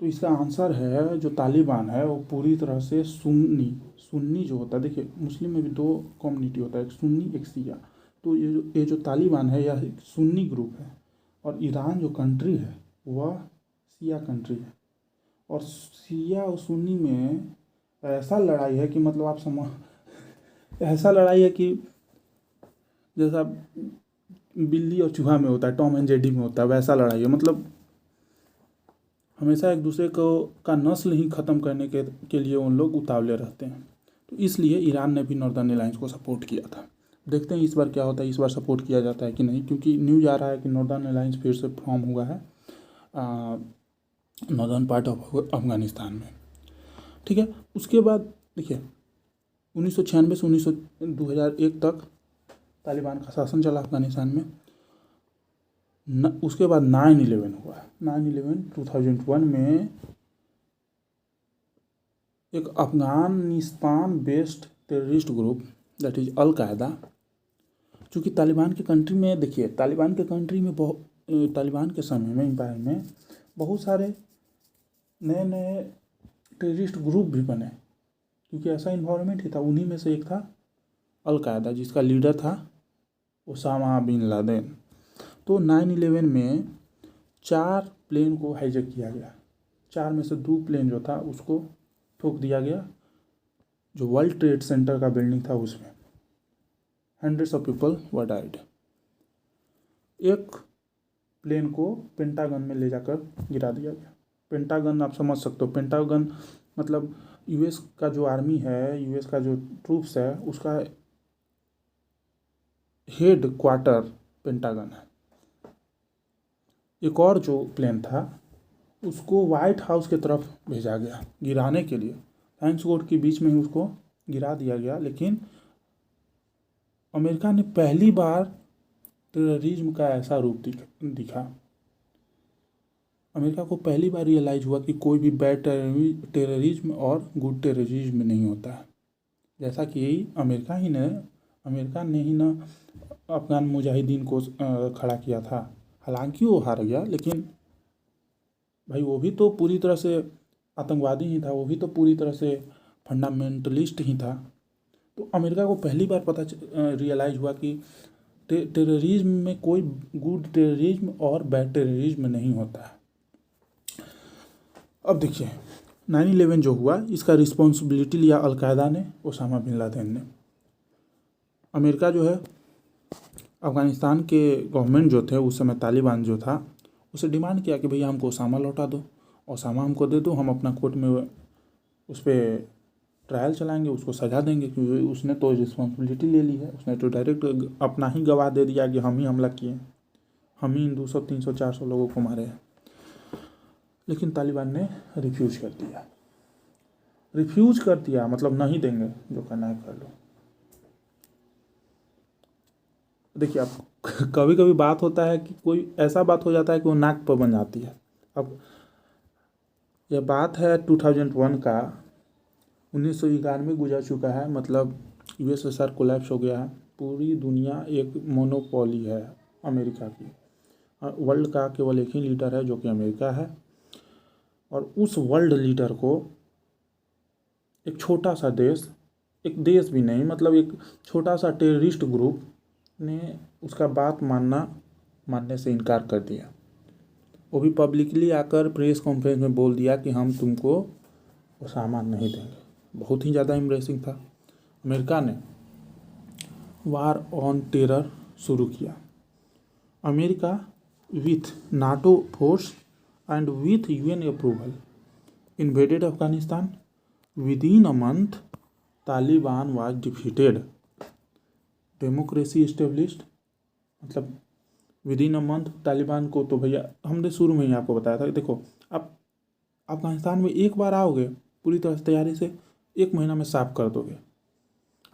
तो इसका आंसर है, जो तालिबान है वो पूरी तरह से सुन्नी जो होता है, देखिए मुस्लिम में भी 2 कम्युनिटी होता है, एक सुन्नी एक शिया। तो ये जो तालिबान है यह एक सुन्नी ग्रुप है, और ईरान जो कंट्री है वह शिया कंट्री है। और शिया और सुन्नी में ऐसा लड़ाई है कि मतलब आप ऐसा लड़ाई है कि जैसा बिल्ली और चूहा में होता है, टॉम एंड जेरी में होता है, वैसा लड़ाई है। मतलब हमेशा एक दूसरे का नस्ल ही ख़त्म करने के लिए उन लोग उतावले रहते हैं। तो इसलिए ईरान ने भी नॉर्दर्न अलायंस को सपोर्ट किया था। देखते हैं इस बार क्या होता है, इस बार सपोर्ट किया जाता है कि नहीं, क्योंकि न्यूज़ आ रहा है कि नॉर्दर्न अलायंस फिर से फॉर्म हुआ है नॉर्दर्न पार्ट ऑफ अफगानिस्तान में। ठीक है, उसके बाद देखिए 1996 से 2001 तक तालिबान का शासन चला अफगानिस्तान में। उसके बाद 9/11 हुआ। 9/11 2001 में एक Afghanistan based terrorist group, that is Al Qaeda, चूँकि तालिबान के कंट्री में, देखिए तालिबान के कंट्री में तालिबान के समय में, एम्पायर में बहुत सारे नए नए टेररिस्ट ग्रुप भी बने, क्योंकि ऐसा इन्वायरमेंट ही था। उन्हीं में से एक था अल-कायदा, जिसका लीडर था ओसामा बिन लादेन। तो 9/11 में 4 प्लेन को हाईजैक किया गया। 4 में से 2 प्लेन जो था उसको ठोक दिया गया, जो वर्ल्ड ट्रेड सेंटर का बिल्डिंग था उसमें। Hundreds of people were died. एक प्लेन को पेंटागन में ले जाकर गिरा दिया गया। पेंटागन आप समझ सकते हो, पेंटागन मतलब यूएस का जो आर्मी है, यूएस का जो ट्रूप्स है, उसका हेड क्वार्टर पेंटागन है। एक और जो प्लेन था उसको वाइट हाउस की तरफ भेजा गया गिराने के लिए। थैंक्स गॉड के बीच में ही उसको गिरा दिया गया। लेकिन अमेरिका ने पहली बार टेररिज्म का ऐसा रूप दिखा। अमेरिका को पहली बार रियलाइज हुआ कि कोई भी बैड टेररिज्म और गुड टेररिज्म नहीं होता है। जैसा कि अमेरिका ने ही ना अफगान मुजाहिदीन को खड़ा किया था। हालांकि वो हार गया, लेकिन भाई वो भी तो पूरी तरह से आतंकवादी ही था, वो भी तो पूरी तरह से फंडामेंटलिस्ट ही था। तो अमेरिका को पहली बार रियलाइज हुआ कि टेररिज्म में कोई गुड टेररिज्म और बैड टेररिज्म नहीं होता है। अब देखिए 9/11 जो हुआ, इसका रिस्पॉन्सिबिलिटी लिया अल-कायदा ने, ओसामा बिन लादेन ने। अमेरिका जो है अफ़गानिस्तान के गवर्नमेंट जो थे उस समय, तालिबान जो था, उसे डिमांड किया कि भैया हमको ओसामा लौटा दो, ओसामा हमको दे दो, हम अपना कोर्ट में उस पर ट्रायल चलाएंगे, उसको सजा देंगे, क्योंकि उसने तो रिस्पॉन्सिबिलिटी ले ली है। उसने तो डायरेक्ट अपना ही गवाह दे दिया कि हम ही हमला किए, हम ही इन 200, 300, 400 लोगों को मारे हैं। लेकिन तालिबान ने रिफ्यूज़ कर दिया, मतलब नहीं देंगे, जो करना है कर लो। देखिए, आप कभी कभी बात होता है कि कोई ऐसा बात हो जाता है कि वो नाक पर बन जाती है। अब यह बात है 2001 का, 1991 गुजर चुका है, मतलब यूएसएसआर कोलैप्स हो गया है। पूरी दुनिया एक मोनोपोली है अमेरिका की। वर्ल्ड का केवल एक ही लीडर है जो कि अमेरिका है, और उस वर्ल्ड लीडर को एक छोटा सा देश, एक देश भी नहीं मतलब एक छोटा सा टेररिस्ट ग्रुप ने उसका बात मानने से इनकार कर दिया। वो भी पब्लिकली आकर प्रेस कॉन्फ्रेंस में बोल दिया कि हम तुमको वो सामान नहीं देंगे। बहुत ही ज़्यादा एम्ब्रेसिंग था। अमेरिका ने वार ऑन टेरर शुरू किया। America with NATO force and with UN approval invaded Afghanistan. Within a month Taliban was defeated, democracy established. मतलब विदिन अ मंथ तालिबान को तो भैया हमने शुरू में ही आपको बताया था। देखो आप अफगानिस्तान में एक बार आओगे पूरी तरह से तैयारी से, 1 महीना में साफ कर दोगे।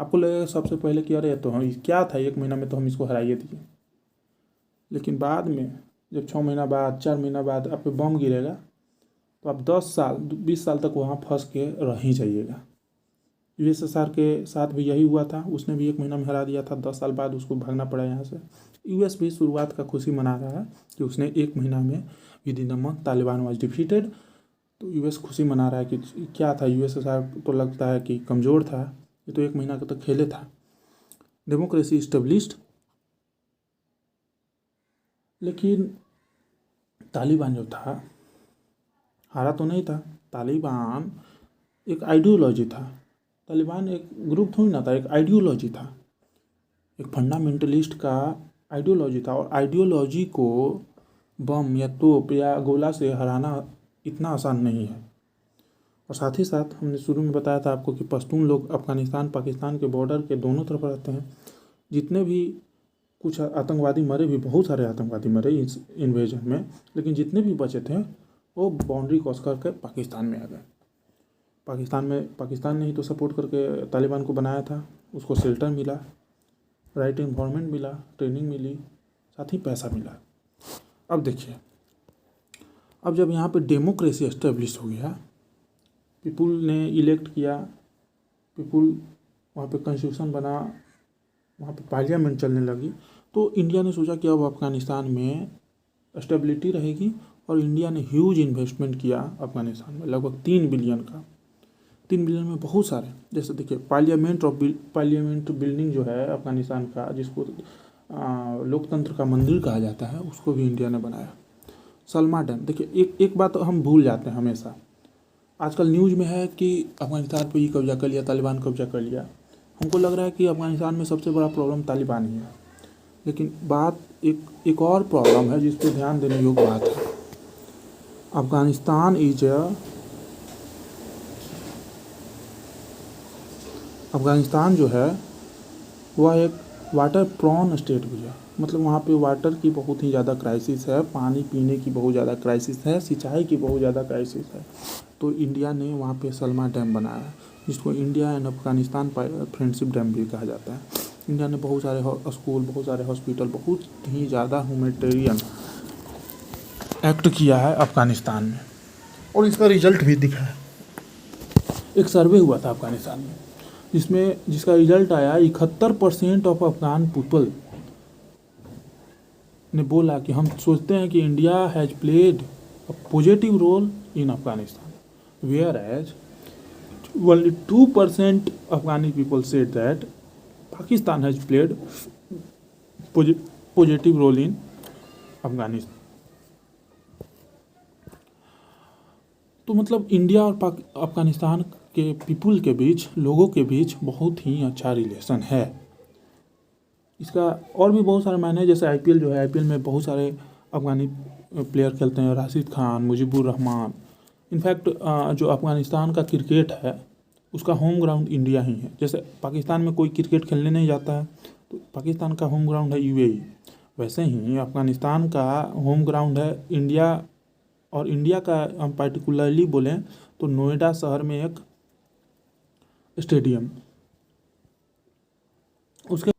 आपको लगेगा सबसे पहले कि अरे तो हम क्या था, 1 महीना में तो हम इसको हराइए दिए। लेकिन बाद में जब 6 महीना बाद 4 महीना बाद आप पे बम गिरेगा तो आप 10 साल 20 साल तक वहाँ फंस के रह ही जाइएगा। यूएसएसआर के साथ भी यही हुआ था, उसने भी 1 महीना में हरा दिया था। 10 साल बाद उसको भागना पड़ा यहाँ से। यूएस भी शुरुआत का खुशी मना रहा है कि उसने 1 महीना में within a month Taliban was defeated. तो यूएस खुशी मना रहा है कि क्या था, यूएसएसआर तो लगता है कि कमज़ोर था, ये तो 1 महीना का तो खेले था। Democracy established. लेकिन तालिबान जो था हारा तो नहीं था। तालिबान एक आइडियोलॉजी था। तालिबान एक ग्रुप थोड़ी ना था, एक आइडियोलॉजी था, एक फंडामेंटलिस्ट का आइडियोलॉजी था। और आइडियोलॉजी को बम या तोप या गोला से हराना इतना आसान नहीं है। और साथ ही साथ हमने शुरू में बताया था आपको कि पश्तून लोग अफगानिस्तान पाकिस्तान के बॉर्डर के दोनों तरफ रहते हैं। जितने भी कुछ आतंकवादी मरे भी, बहुत सारे आतंकवादी मरे इस इन्वेजन में, लेकिन जितने भी बचे थे वो बाउंड्री क्रॉस करके पाकिस्तान में आ गए। पाकिस्तान ने ही तो सपोर्ट करके तालिबान को बनाया था। उसको शेल्टर मिला, राइट इन्वायरमेंट मिला, ट्रेनिंग मिली, साथ ही पैसा मिला। अब देखिए, अब जब यहाँ पे डेमोक्रेसी एस्टेब्लिश हो गया, पीपुल ने इलेक्ट किया, पीपुल वहाँ पे कॉन्स्टिट्यूशन बना, वहाँ पे पार्लियामेंट चलने लगी, तो इंडिया ने सोचा कि अब अफगानिस्तान में स्टेबिलिटी रहेगी। और इंडिया ने ह्यूज इन्वेस्टमेंट किया अफगानिस्तान में, लगभग 3 बिलियन का। 3 बिलियन में बहुत सारे, जैसे देखिए पार्लियामेंट बिल्डिंग जो है अफगानिस्तान का, जिसको लोकतंत्र का मंदिर कहा जाता है, उसको भी इंडिया ने बनाया। सलमा डैम, देखिए एक बात हम भूल जाते हैं हमेशा। आजकल न्यूज़ में है कि अफगानिस्तान पे ही कब्जा कर लिया, तालिबान कब्जा कर लिया। हमको लग रहा है कि अफगानिस्तान में सबसे बड़ा प्रॉब्लम तालिबान ही है, लेकिन बात एक और प्रॉब्लम है जिस पर ध्यान देने योग्य बात है। अफगानिस्तान जो है वह एक वाटर प्रॉन स्टेट भी है। मतलब वहाँ पे वाटर की बहुत ही ज़्यादा क्राइसिस है, पानी पीने की बहुत ज़्यादा क्राइसिस है, सिंचाई की बहुत ज़्यादा क्राइसिस है। तो इंडिया ने वहाँ पे सलमा डैम बनाया है, जिसको India and Afghanistan friendship dam भी कहा जाता है। इंडिया ने बहुत सारे स्कूल, बहुत सारे हॉस्पिटल, बहुत ही ज़्यादा ह्यूमैनिटेरियन एक्ट किया है अफगानिस्तान में, और इसका रिजल्ट भी दिखा है। एक सर्वे हुआ था अफगानिस्तान में, जिसका रिजल्ट आया 71% ऑफ अफगान पीपल ने बोला कि हम सोचते हैं कि India has played a positive role in Afghanistan, whereas only 2% Afghani people said that Pakistan has played positive role in Afghanistan. तो मतलब इंडिया और अफगानिस्तान के पीपुल के बीच, लोगों के बीच बहुत ही अच्छा रिलेशन है। इसका और भी बहुत सारे मायने हैं, जैसे आईपीएल जो है, आईपीएल में बहुत सारे अफगानी प्लेयर खेलते हैं, राशिद खान, मुजीबुर रहमान। इनफैक्ट जो अफगानिस्तान का क्रिकेट है उसका होम ग्राउंड इंडिया ही है। जैसे पाकिस्तान में कोई क्रिकेट खेलने नहीं जाता है तो पाकिस्तान का होम ग्राउंड है यूएई, वैसे ही अफगानिस्तान का होम ग्राउंड है इंडिया। और इंडिया का हम पर्टिकुलरली बोलें तो नोएडा शहर में एक स्टेडियम उसके।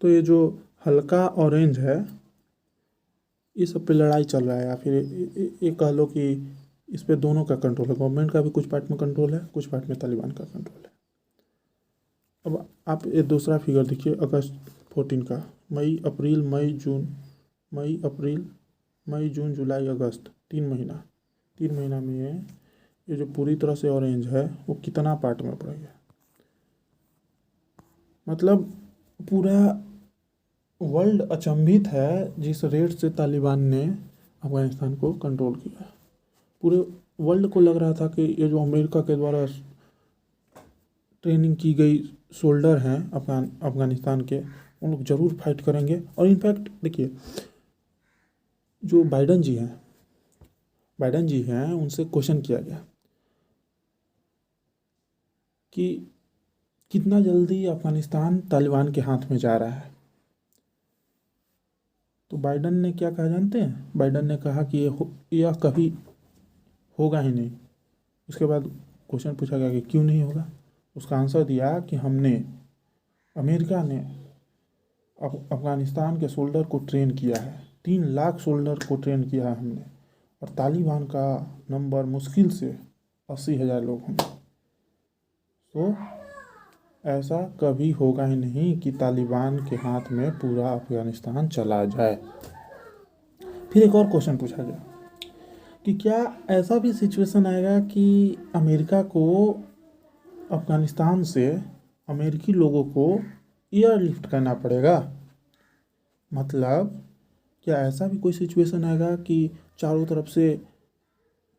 तो ये जो हल्का ऑरेंज है, इस सब पे लड़ाई चल रहा है, या फिर ये कह लो कि इस पे दोनों का कंट्रोल है। गवर्नमेंट का भी कुछ पार्ट में कंट्रोल है, कुछ पार्ट में तालिबान का कंट्रोल है। अब आप ये दूसरा फिगर देखिए अगस्त 14 का, मई अप्रैल मई जून, मई अप्रैल मई जून जुलाई अगस्त, 3 महीना, 3 महीना में ये जो पूरी तरह से ऑरेंज है वो कितना पार्ट में पड़ गया। मतलब पूरा वर्ल्ड अचंभित है जिस रेट से तालिबान ने अफ़गानिस्तान को कंट्रोल किया। पूरे वर्ल्ड को लग रहा था कि ये जो अमेरिका के द्वारा ट्रेनिंग की गई सोल्डर हैं अफ़गानिस्तान के, उन लोग ज़रूर फाइट करेंगे। और इनफैक्ट देखिए जो बाइडन जी हैं उनसे क्वेश्चन किया गया कि कितना जल्दी अफ़गानिस्तान तालिबान के हाथ में जा रहा है। तो बाइडन ने क्या कहा जानते हैं? बाइडन ने कहा कि यह कभी होगा ही नहीं। उसके बाद क्वेश्चन पूछा गया कि क्यों नहीं होगा। उसका आंसर दिया कि अमेरिका ने अफ़गानिस्तान के सोल्डर को ट्रेन किया है, 3 लाख सोल्डर को ट्रेन किया है हमने, और तालिबान का नंबर मुश्किल से 80,000 लोग होंगे। तो ऐसा कभी होगा ही नहीं कि तालिबान के हाथ में पूरा अफ़गानिस्तान चला जाए। फिर एक और क्वेश्चन पूछा गया कि क्या ऐसा भी सिचुएशन आएगा कि अमेरिका को अफ़गानिस्तान से अमेरिकी लोगों को एयरलिफ्ट करना पड़ेगा। मतलब क्या ऐसा भी कोई सिचुएशन आएगा कि चारों तरफ से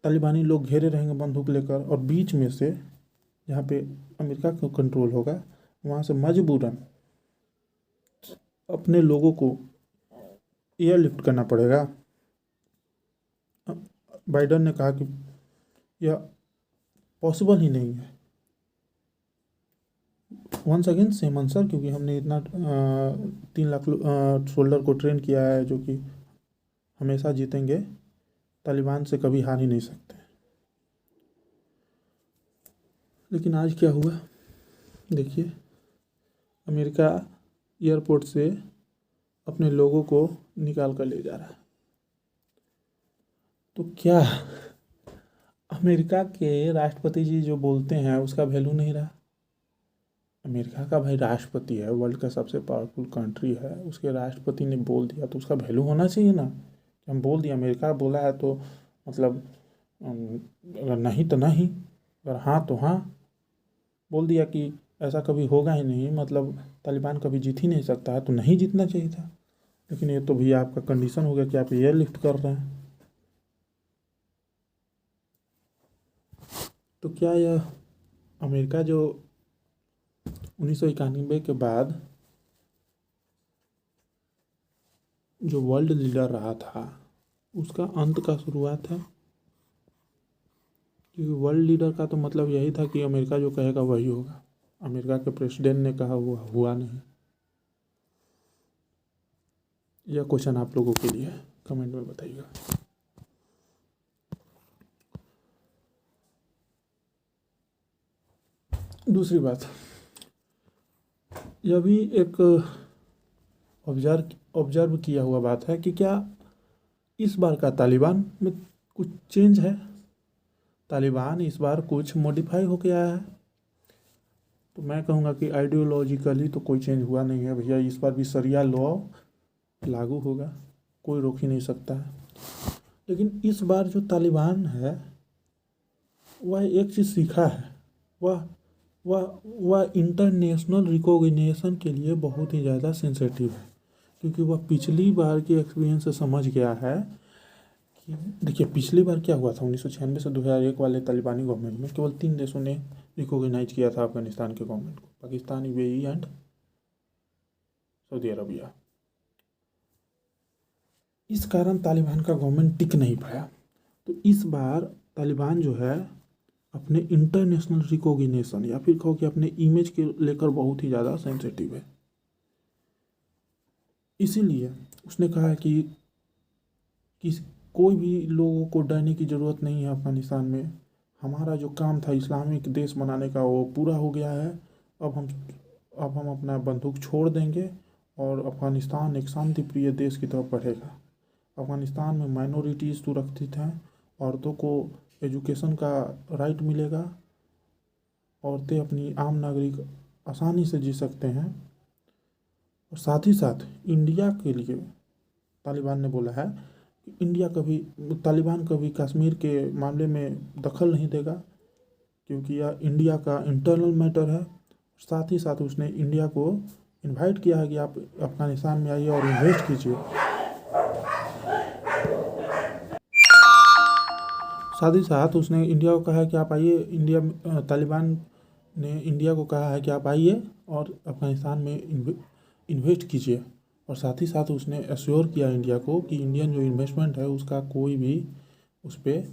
तालिबानी लोग घेरे रहेंगे बंदूक लेकर, और बीच में से जहाँ पे अमेरिका का कंट्रोल होगा वहाँ से मजबूरन अपने लोगों को एयरलिफ्ट करना पड़ेगा। बाइडन ने कहा कि यह पॉसिबल ही नहीं है। वंस अगेन सेम आंसर, क्योंकि हमने इतना 3 लाख सोल्डर को ट्रेन किया है जो कि हमेशा जीतेंगे, तालिबान से कभी हार ही नहीं सकते। लेकिन आज क्या हुआ देखिए, अमेरिका एयरपोर्ट से अपने लोगों को निकाल कर ले जा रहा है। तो क्या अमेरिका के राष्ट्रपति जी जो बोलते हैं उसका वैल्यू नहीं रहा? अमेरिका का भाई राष्ट्रपति है, वर्ल्ड का सबसे पावरफुल कंट्री है, उसके राष्ट्रपति ने बोल दिया तो उसका वैल्यू होना चाहिए ना। कि हम बोल दिया, अमेरिका बोला है तो मतलब अगर नहीं तो नहीं, अगर हाँ तो हाँ। बोल दिया कि ऐसा कभी होगा ही नहीं, मतलब तालिबान कभी जीत ही नहीं सकता है, तो नहीं जीतना चाहिए था। लेकिन ये तो भैया आपका कंडीशन हो गया कि आप एयरलिफ्ट कर रहे हैं। तो क्या यह अमेरिका जो 1991 के बाद जो वर्ल्ड लीडर रहा था उसका अंत का शुरुआत है? क्योंकि वर्ल्ड लीडर का तो मतलब यही था कि अमेरिका जो कहेगा वही होगा। अमेरिका के प्रेसिडेंट ने कहा वो हुआ नहीं। यह क्वेश्चन आप लोगों के लिए कमेंट में बताइएगा। दूसरी बात, यह भी एक ऑब्जर्व किया हुआ बात है कि क्या इस बार का तालिबान में कुछ चेंज है? तालिबान इस बार कुछ मॉडिफाई हो गया है? तो मैं कहूँगा कि आइडियोलॉजिकली तो कोई चेंज हुआ नहीं है भैया। इस बार भी शरिया लॉ लागू होगा, कोई रोक ही नहीं सकता है। लेकिन इस बार जो तालिबान है वह एक चीज़ सीखा है, वह वह इंटरनेशनल रिकॉग्निशन के लिए बहुत ही ज़्यादा सेंसिटिव है। क्योंकि वह पिछली बार के एक्सपीरियंस से समझ गया है कि देखिए पिछली बार क्या हुआ था, 1996 से 2001 वाले तालिबानी गवर्नमेंट में केवल 3 देशों ने रिकॉग्नाइज किया था अफगानिस्तान के गवर्नमेंट को, Pakistan, UAE and Saudi Arabia. इस कारण तालिबान का गवर्नमेंट टिक नहीं पाया। तो इस बार तालिबान जो है अपने इंटरनेशनल रिकॉग्निशन या फिर कहो कि अपने इमेज के लेकर बहुत ही ज़्यादा सेंसिटिव है। इसीलिए उसने कहा कि कोई भी लोगों को डरने की ज़रूरत नहीं है अफ़गानिस्तान में। हमारा जो काम था इस्लामिक देश बनाने का वो पूरा हो गया है। अब हम अपना बंदूक छोड़ देंगे और अफ़गानिस्तान एक शांति प्रिय देश की तरफ बढ़ेगा। अफ़गानिस्तान में माइनॉरिटीज़ सुरक्षित हैं, औरतों को एजुकेशन का राइट मिलेगा, औरतें अपनी आम नागरिक आसानी से जी सकते हैं। और साथ ही साथ इंडिया के लिए तालिबान ने बोला है कि तालिबान कभी कश्मीर के मामले में दखल नहीं देगा, क्योंकि यह इंडिया का इंटरनल मैटर है। साथ ही साथ उसने इंडिया को इनवाइट किया है कि आप अफगानिस्तान में आइए और इन्वेस्ट कीजिए। साथ ही साथ उसने इंडिया को कहा है कि आप आइए, तालिबान ने इंडिया को कहा है कि आप आइए और अफगानिस्तान में इन्वेस्ट कीजिए। और साथ ही साथ उसने एश्योर किया इंडिया को कि इंडियन जो इन्वेस्टमेंट है उसका कोई भी उस पर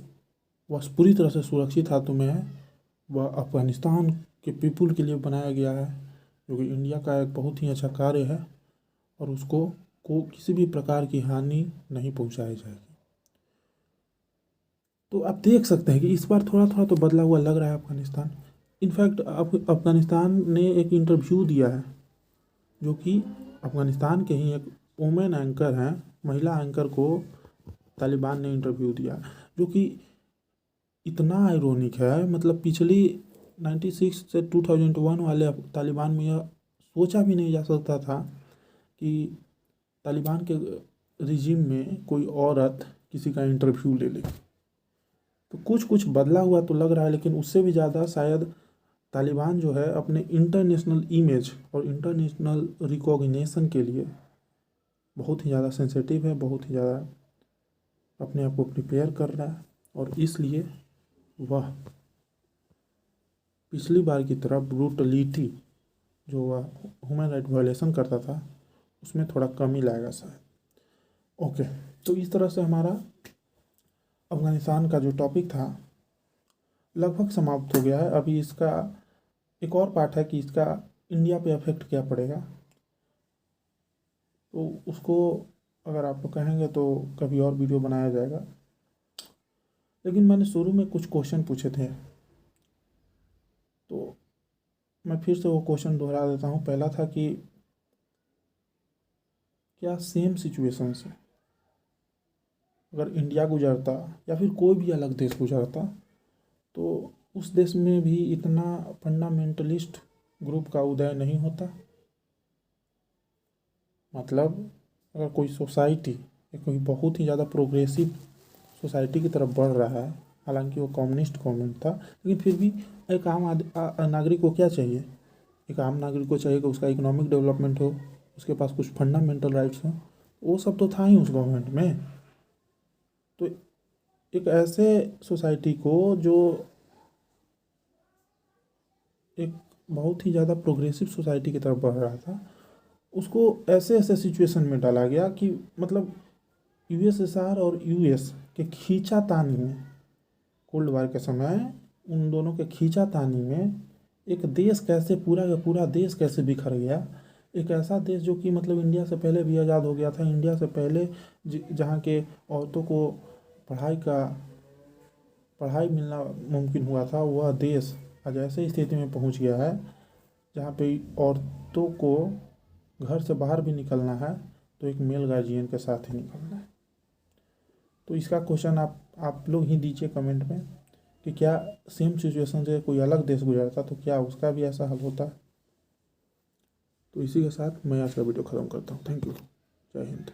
वह पूरी तरह से सुरक्षित हाथों में है। वह अफगानिस्तान के पीपुल के लिए बनाया गया है, जो कि इंडिया का एक बहुत ही अच्छा कार्य है और उसको किसी भी प्रकार की हानि नहीं पहुंचाई जाएगी। तो आप देख सकते हैं कि इस बार थोड़ा थोड़ा तो बदला हुआ लग रहा है अफगानिस्तान। इनफैक्ट अफगानिस्तान ने एक इंटरव्यू दिया है, जो कि अफगानिस्तान के ही एक वुमेन एंकर हैं, महिला एंकर को तालिबान ने इंटरव्यू दिया, जो कि इतना आयरोनिक है। मतलब पिछली 96 से 2001 वाले तालिबान में यह सोचा भी नहीं जा सकता था कि तालिबान के रिजीम में कोई औरत किसी का इंटरव्यू ले ले। तो कुछ कुछ बदला हुआ तो लग रहा है, लेकिन उससे भी ज़्यादा शायद तालिबान जो है अपने इंटरनेशनल इमेज और इंटरनेशनल रिकॉग्निशन के लिए बहुत ही ज़्यादा सेंसिटिव है, बहुत ही ज़्यादा अपने आप को प्रिपेयर कर रहा है। और इसलिए वह पिछली बार की तरह ब्रूटलिटी जो वह ह्यूमन राइट वायलेशन करता था उसमें थोड़ा कमी लाएगा शायद। ओके, तो इस तरह से हमारा अफगानिस्तान का जो टॉपिक था लगभग समाप्त हो गया है। अभी इसका एक और पार्ट है कि इसका इंडिया पे इफेक्ट क्या पड़ेगा, तो उसको अगर आप लोग कहेंगे तो कभी और वीडियो बनाया जाएगा। लेकिन मैंने शुरू में कुछ क्वेश्चन पूछे थे, तो मैं फिर से वो क्वेश्चन दोहरा देता हूँ। पहला था कि क्या सेम सिचुएशन से अगर इंडिया गुजरता या फिर कोई भी अलग देश गुजरता तो उस देश में भी इतना फंडामेंटलिस्ट ग्रुप का उदय नहीं होता। मतलब अगर कोई सोसाइटी कोई बहुत ही ज़्यादा प्रोग्रेसिव सोसाइटी की तरफ बढ़ रहा है, हालांकि वो कम्युनिस्ट गवर्नमेंट था, लेकिन फिर भी एक आम नागरिक को क्या चाहिए? एक आम नागरिक को चाहिए कि उसका इकोनॉमिक डेवलपमेंट हो, उसके पास कुछ फंडामेंटल राइट्स हों। वो सब तो था ही उस गवर्नमेंट में। तो एक ऐसे सोसाइटी को जो एक बहुत ही ज़्यादा प्रोग्रेसिव सोसाइटी की तरफ बढ़ रहा था, उसको ऐसे ऐसे सिचुएशन में डाला गया कि मतलब यूएसएसआर और यूएस के खींचातानी में, कोल्ड वार के समय उन दोनों के खींचातानी में एक देश कैसे पूरा का पूरा देश कैसे बिखर गया। एक ऐसा देश जो कि मतलब इंडिया से पहले भी आज़ाद हो गया था, इंडिया से पहले जहाँ के औरतों को पढ़ाई मिलना मुमकिन हुआ था, वह देश आज ऐसे स्थिति में पहुंच गया है जहाँ पे औरतों को घर से बाहर भी निकलना है तो एक मेल गार्जियन के साथ ही निकलना है। तो इसका क्वेश्चन आप लोग ही दीजिए कमेंट में कि क्या सेम सिचुएशन से कोई अलग देश गुजरता तो क्या उसका भी ऐसा हल होता। तो इसी के साथ मैं आज का वीडियो ख़त्म करता हूँ। Thank you. जय हिंद।